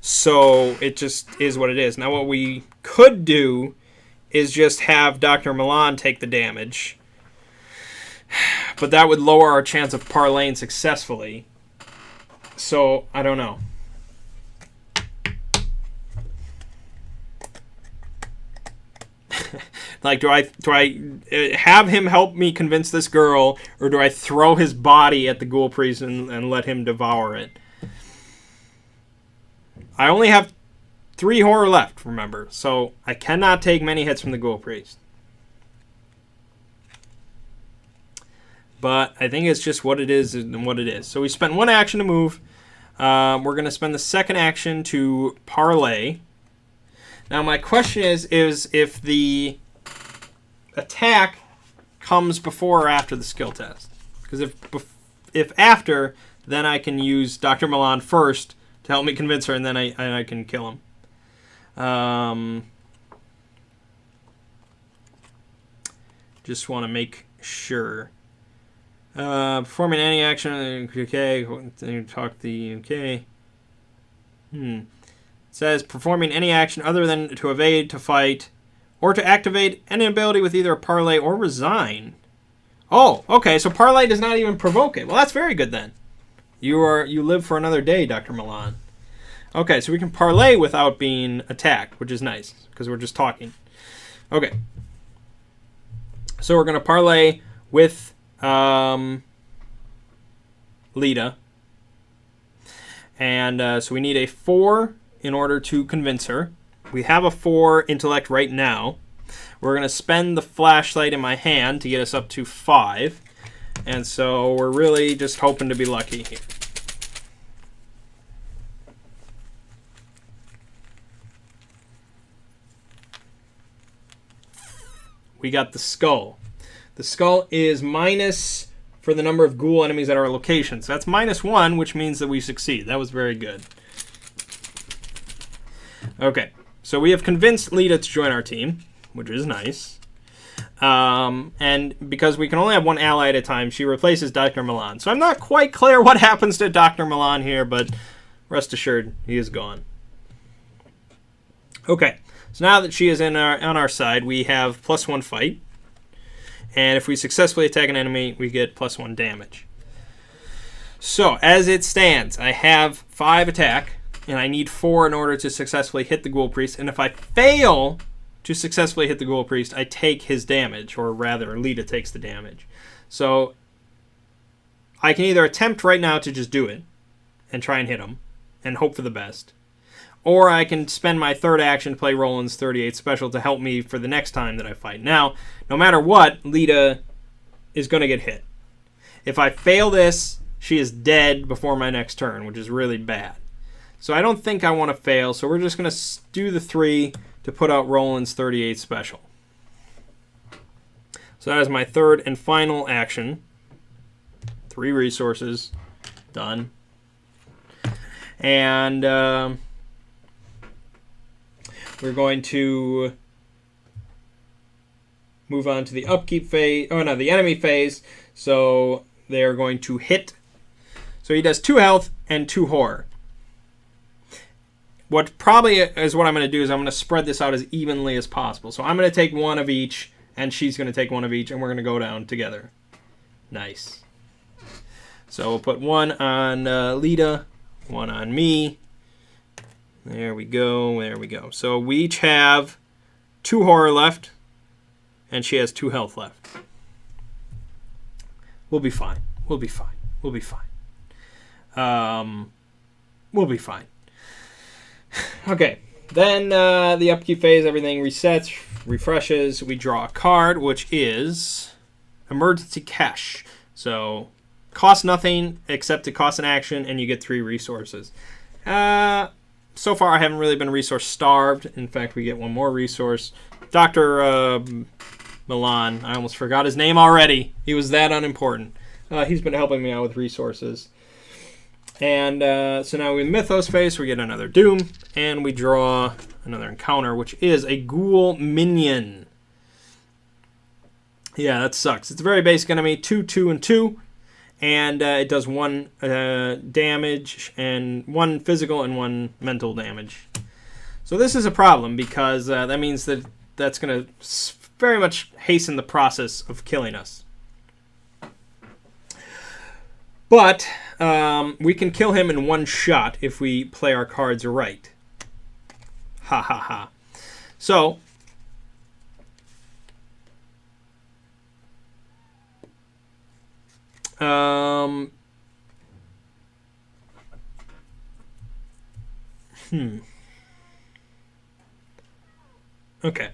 [SPEAKER 1] So it just is what it is. Now what we could do is just have Dr. Milan take the damage. But that would lower our chance of parlaying successfully. So I don't know. Like, do I have him help me convince this girl, or do I throw his body at the Ghoul Priest and let him devour it? I only have 3 horror left, remember, so I cannot take many hits from the Ghoul Priest. But I think it's just what it is and what it is. So we spent 1 action to move. We're going to spend the second action to parlay. Now my question is if the attack comes before or after the skill test. Because if after, then I can use Dr. Milan first to help me convince her, and then I can kill him. Just want to make sure. Performing any action. Okay. Talk the. Okay. It says performing any action other than to evade, to fight, or to activate any ability with either a parlay or resign. Oh, okay. So parlay does not even provoke it. Well, that's very good then. You live for another day, Dr. Milan. Okay, so we can parlay without being attacked, which is nice because we're just talking. Okay. So we're going to parlay with Lita. And so we need a 4 in order to convince her. We have a 4 intellect right now. We're going to spend the flashlight in my hand to get us up to 5. And so we're really just hoping to be lucky here. We got the skull. The skull is minus for the number of ghoul enemies at our location. So that's -1, which means that we succeed. That was very good. Okay, so we have convinced Lita to join our team, which is nice. And because we can only have one ally at a time, she replaces Dr. Milan. So I'm not quite clear what happens to Dr. Milan here, but rest assured, he is gone. Okay, so now that she is on our side, we have +1 fight. And if we successfully attack an enemy, we get +1 damage. So, as it stands, I have 5 attack, and I need 4 in order to successfully hit the Ghoul Priest. And if I fail to successfully hit the Ghoul Priest, I take his damage, or rather, Lita takes the damage. So, I can either attempt right now to just do it, and try and hit him, and hope for the best. Or I can spend my third action to play Roland's 38 special to help me for the next time that I fight. Now, no matter what, Lita is going to get hit. If I fail this, she is dead before my next turn, which is really bad. So I don't think I want to fail, so we're just going to do the 3 to put out Roland's 38 special. So that is my third and final action. 3 resources. Done. And we're going to move on to the upkeep phase. Oh, no, the enemy phase. So they're going to hit. So he does 2 health and 2 horror. What probably is what I'm going to do is I'm going to spread this out as evenly as possible. So I'm going to take 1 of each, and she's going to take 1 of each, and we're going to go down together. Nice. So we'll put 1 on Lita, 1 on me. There we go, there we go. So we each have 2 horror left, and she has 2 health left. We'll be fine. We'll be fine. We'll be fine. We'll be fine. Okay, then the upkeep phase, everything resets, refreshes. We draw a card, which is Emergency Cash. So, costs nothing except it costs an action, and you get 3 resources. So far, I haven't really been resource starved. In fact, we get 1 more resource. Dr. Milan, I almost forgot his name already. He was that unimportant. He's been helping me out with resources. And so now in Mythos phase, we get another Doom, and we draw another encounter, which is a Ghoul Minion. Yeah, that sucks. It's a very basic enemy, 2, 2, and 2. And it does 1 damage, and 1 physical and 1 mental damage. So this is a problem, because that means that that's going to very much hasten the process of killing us. But we can kill him in 1 shot if we play our cards right. Ha ha ha. So Okay.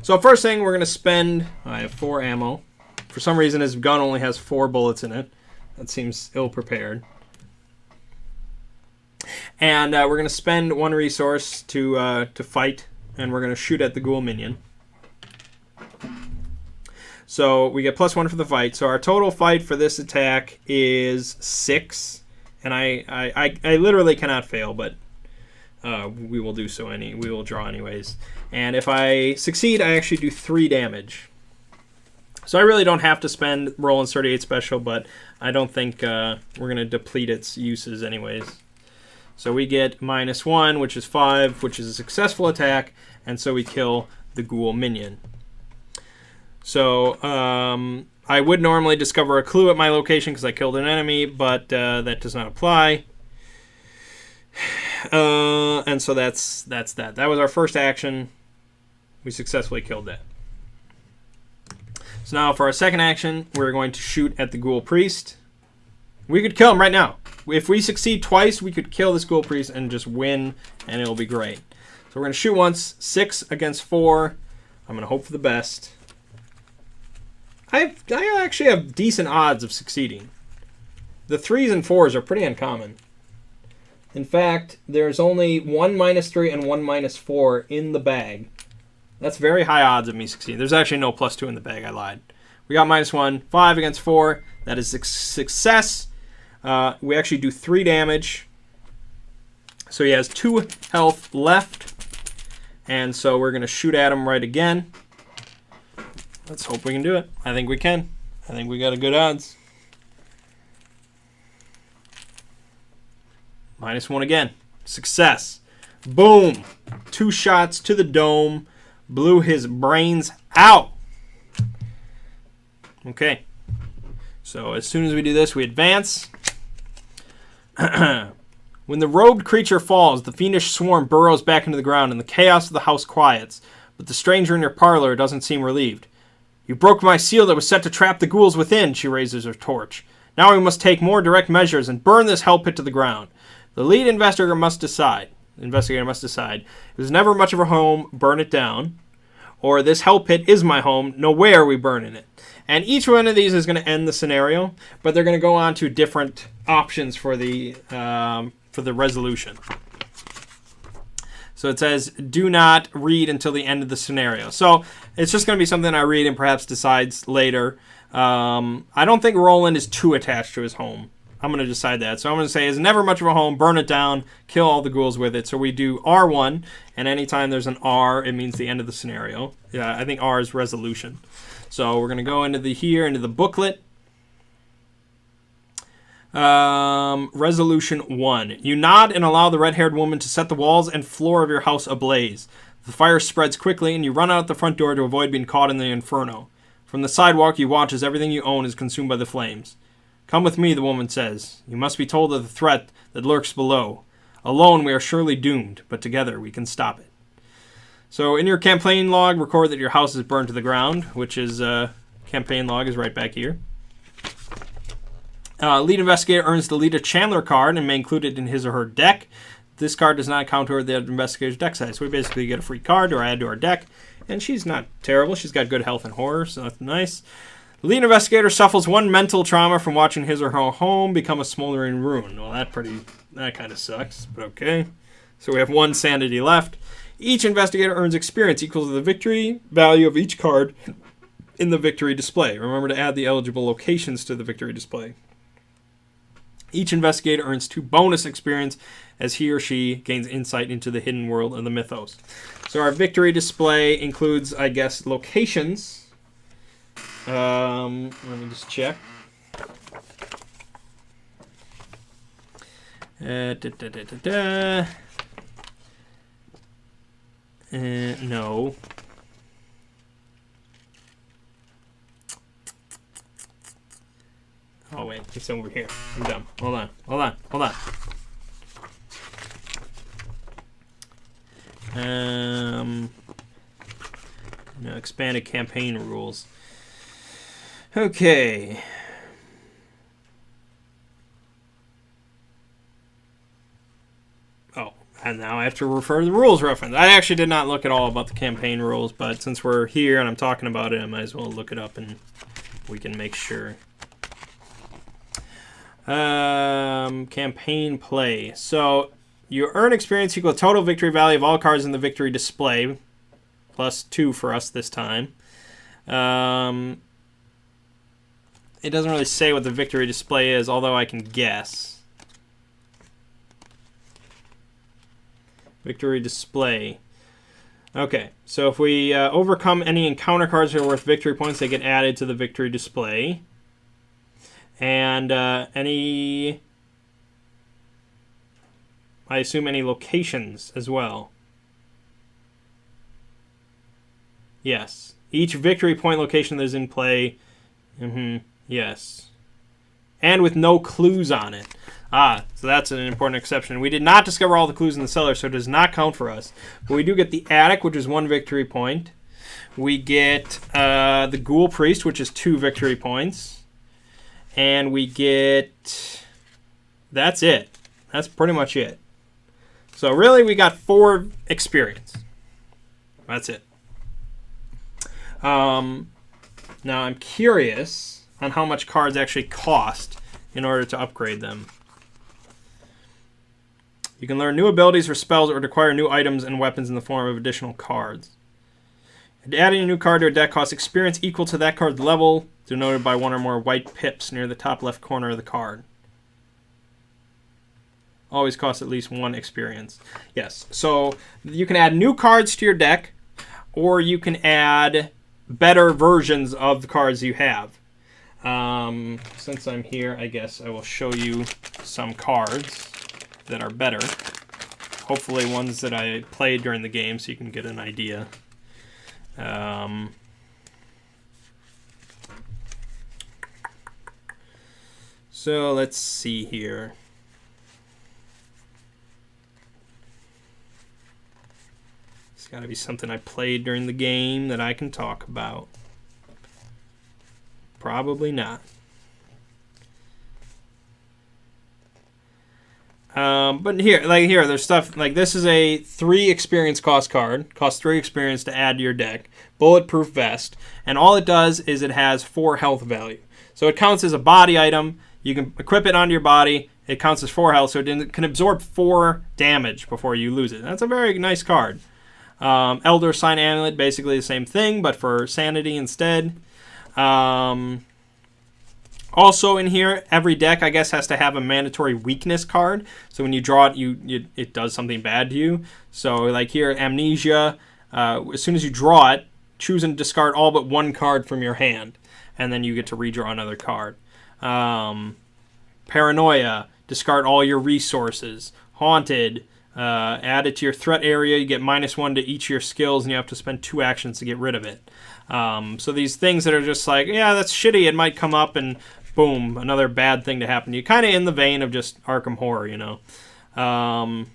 [SPEAKER 1] So first thing, we're going to spend... I have 4 ammo. For some reason, his gun only has 4 bullets in it. That seems ill-prepared. And we're going to spend 1 resource to fight, and we're going to shoot at the Ghoul Minion. So we get +1 for the fight. So our total fight for this attack is 6. And I literally cannot fail, but we will do so. We will draw anyways. And if I succeed, I actually do 3 damage. So I really don't have to spend Roland's 38 special, but I don't think we're going to deplete its uses anyways. So we get -1, which is 5, which is a successful attack, and so we kill the ghoul minion. So I would normally discover a clue at my location because I killed an enemy, but that does not apply. And so that's that. That was our first action. We successfully killed that. So now for our second action, we're going to shoot at the ghoul priest. We could kill him right now. If we succeed twice, we could kill this ghoul priest and just win, and it'll be great. So we're going to shoot once. 6 against 4. I'm going to hope for the best. I actually have decent odds of succeeding. The 3s and 4s are pretty uncommon. In fact, there's only 1 -3 and 1 -4 in the bag. That's very high odds of me succeeding. There's actually no +2 in the bag. I lied. We got -1. 5 against 4. That is a success. We actually do 3 damage. So he has 2 health left. And so we're going to shoot at him right again. Let's hope we can do it. I think we can. I think we got a good odds. -1 again. Success. Boom. 2 shots to the dome. Blew his brains out. Okay. So as soon as we do this, we advance. When the robed creature falls, the fiendish swarm burrows back into the ground, and the chaos of the house quiets. But the stranger in your parlor doesn't seem relieved. You broke my seal that was set to trap the ghouls within, she raises her torch. Now we must take more direct measures and burn this hell pit to the ground. The lead investigator must decide. It was never much of a home, burn it down. Or this hell pit is my home, nowhere we burn in it. And each one of these is going to end the scenario, but they're going to go on to different options for the resolution. So it says, do not read until the end of the scenario. So it's just going to be something I read and perhaps decides later. I don't think Roland is too attached to his home. I'm going to decide that. So I'm going to say, it's never much of a home, burn it down, kill all the ghouls with it. So we do R1, and anytime there's an R, it means the end of the scenario. Yeah, I think R is resolution. So we're going to go into the booklet. Resolution 1. You nod and allow the red-haired woman to set the walls and floor of your house ablaze. The fire spreads quickly, and you run out the front door to avoid being caught in the inferno. From the sidewalk, you watch as everything you own is consumed by the flames. Come with me, the woman says. You must be told of the threat that lurks below. Alone, we are surely doomed, but together we can stop it. So in your campaign log, record that your house is burned to the ground, which is, campaign log is right back here. Lead investigator earns the Leader Chandler card and may include it in his or her deck. This card does not count toward the investigator's deck size. So we basically get a free card to add to our deck. And she's not terrible. She's got good health and horror, so that's nice. The lead investigator suffers 1 mental trauma from watching his or her home become a smoldering ruin. Well, that kind of sucks, but okay. So we have 1 sanity left. Each investigator earns experience equal to the victory value of each card in the victory display. Remember to add the eligible locations to the victory display. Each investigator earns 2 bonus experience as he or she gains insight into the hidden world and the mythos. So our victory display includes, I guess, locations. Let me just check. No. Oh, wait. It's over here. I'm dumb. Hold on. No, expanded campaign rules. Okay. Oh, and now I have to refer to the rules reference. I actually did not look at all about the campaign rules, but since we're here and I'm talking about it, I might as well look it up and we can make sure. Campaign play. So you earn experience equal to total victory value of all cards in the victory display, plus 2 for us this time. It doesn't really say what the victory display is, although I can guess. Victory display. Okay, so if we overcome any encounter cards that are worth victory points, they get added to the victory display. And any... I assume any locations as well. Yes. Each victory point location that is in play. Yes. And with no clues on it. So that's an important exception. We did not discover all the clues in the cellar, so it does not count for us. But we do get the attic, which is 1 victory point. We get the Ghoul Priest, which is 2 victory points. And we get... That's it. That's pretty much it. So really, we got 4 experience. That's it. Now, I'm curious on how much cards actually cost in order to upgrade them. You can learn new abilities or spells or acquire new items and weapons in the form of additional cards. Adding a new card to a deck costs experience equal to that card's level, denoted by 1 or more white pips near the top left corner of the card. Always costs at least 1 experience. Yes, so you can add new cards to your deck, or you can add better versions of the cards you have. Since I'm here, I guess I will show you some cards that are better. Hopefully ones that I played during the game so you can get an idea. So let's see here. It's got to be something I played during the game that I can talk about. Probably not. But here, there's stuff like this is a 3 experience cost card. Costs 3 experience to add to your deck. Bulletproof vest, and all it does is it has 4 health value. So it counts as a body item. You can equip it onto your body. It counts as 4 health, so it can absorb 4 damage before you lose it. That's a very nice card. Elder Sign Amulet, basically the same thing, but for sanity instead. Also in here, every deck, I guess, has to have a mandatory weakness card. So when you draw it, it does something bad to you. So like here, Amnesia, as soon as you draw it, choose and discard all but 1 card from your hand. And then you get to redraw another card. Paranoia, discard all your resources. Haunted, add it to your threat area. You get -1 to each of your skills, and you have to spend 2 actions to get rid of it. So these things that are just like, yeah, that's shitty. It might come up and boom, another bad thing to happen to you. Kind of in the vein of just Arkham Horror, you know. Yeah,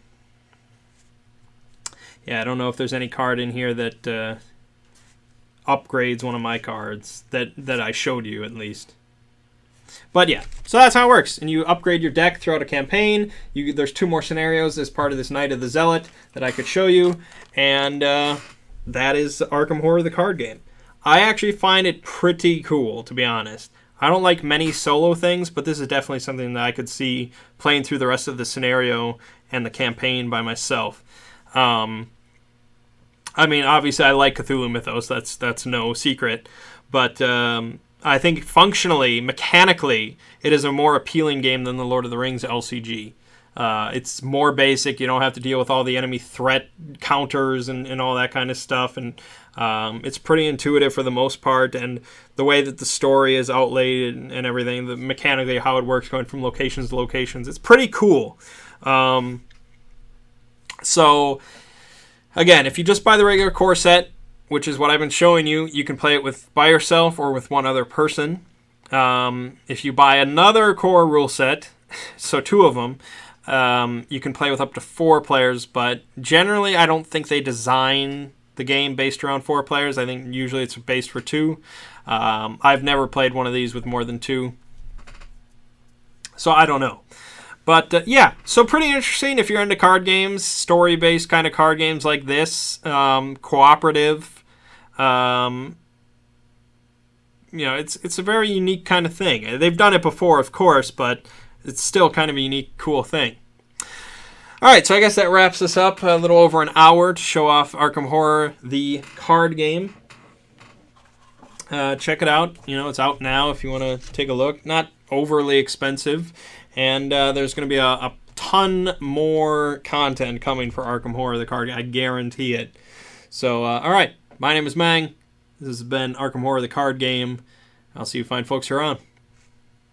[SPEAKER 1] I don't know if there's any card in here that upgrades one of my cards that I showed you at least. But yeah, so that's how it works. And you upgrade your deck throughout a campaign. There's 2 more scenarios as part of this Night of the Zealot that I could show you. And that is Arkham Horror, the card game. I actually find it pretty cool, to be honest. I don't like many solo things, but this is definitely something that I could see playing through the rest of the scenario and the campaign by myself. I mean, obviously I like Cthulhu Mythos. That's no secret. But I think functionally, mechanically, it is a more appealing game than the Lord of the Rings LCG. It's more basic. You don't have to deal with all the enemy threat counters and all that kind of stuff. And it's pretty intuitive for the most part. And the way that the story is outlaid and everything, mechanically how it works going from locations to locations, it's pretty cool. So, again, if you just buy the regular core set, which is what I've been showing you, you can play it by yourself or with one other person. If you buy another core rule set, so 2 of them, you can play with up to 4 players, but generally I don't think they design the game based around 4 players. I think usually it's based for 2. I've never played one of these with more than 2, so I don't know. But yeah, so pretty interesting if you're into card games, story-based kind of card games like this, cooperative. It's a very unique kind of thing. They've done it before, of course, but it's still kind of a unique, cool thing. All right, so I guess that wraps us up. A little over an hour to show off Arkham Horror, the card game. Check it out. It's out now if you want to take a look. Not overly expensive. And there's going to be a ton more content coming for Arkham Horror, the card game. I guarantee it. So, all right. My name is Mang. This has been Arkham Horror, the card game. I'll see you fine folks here on.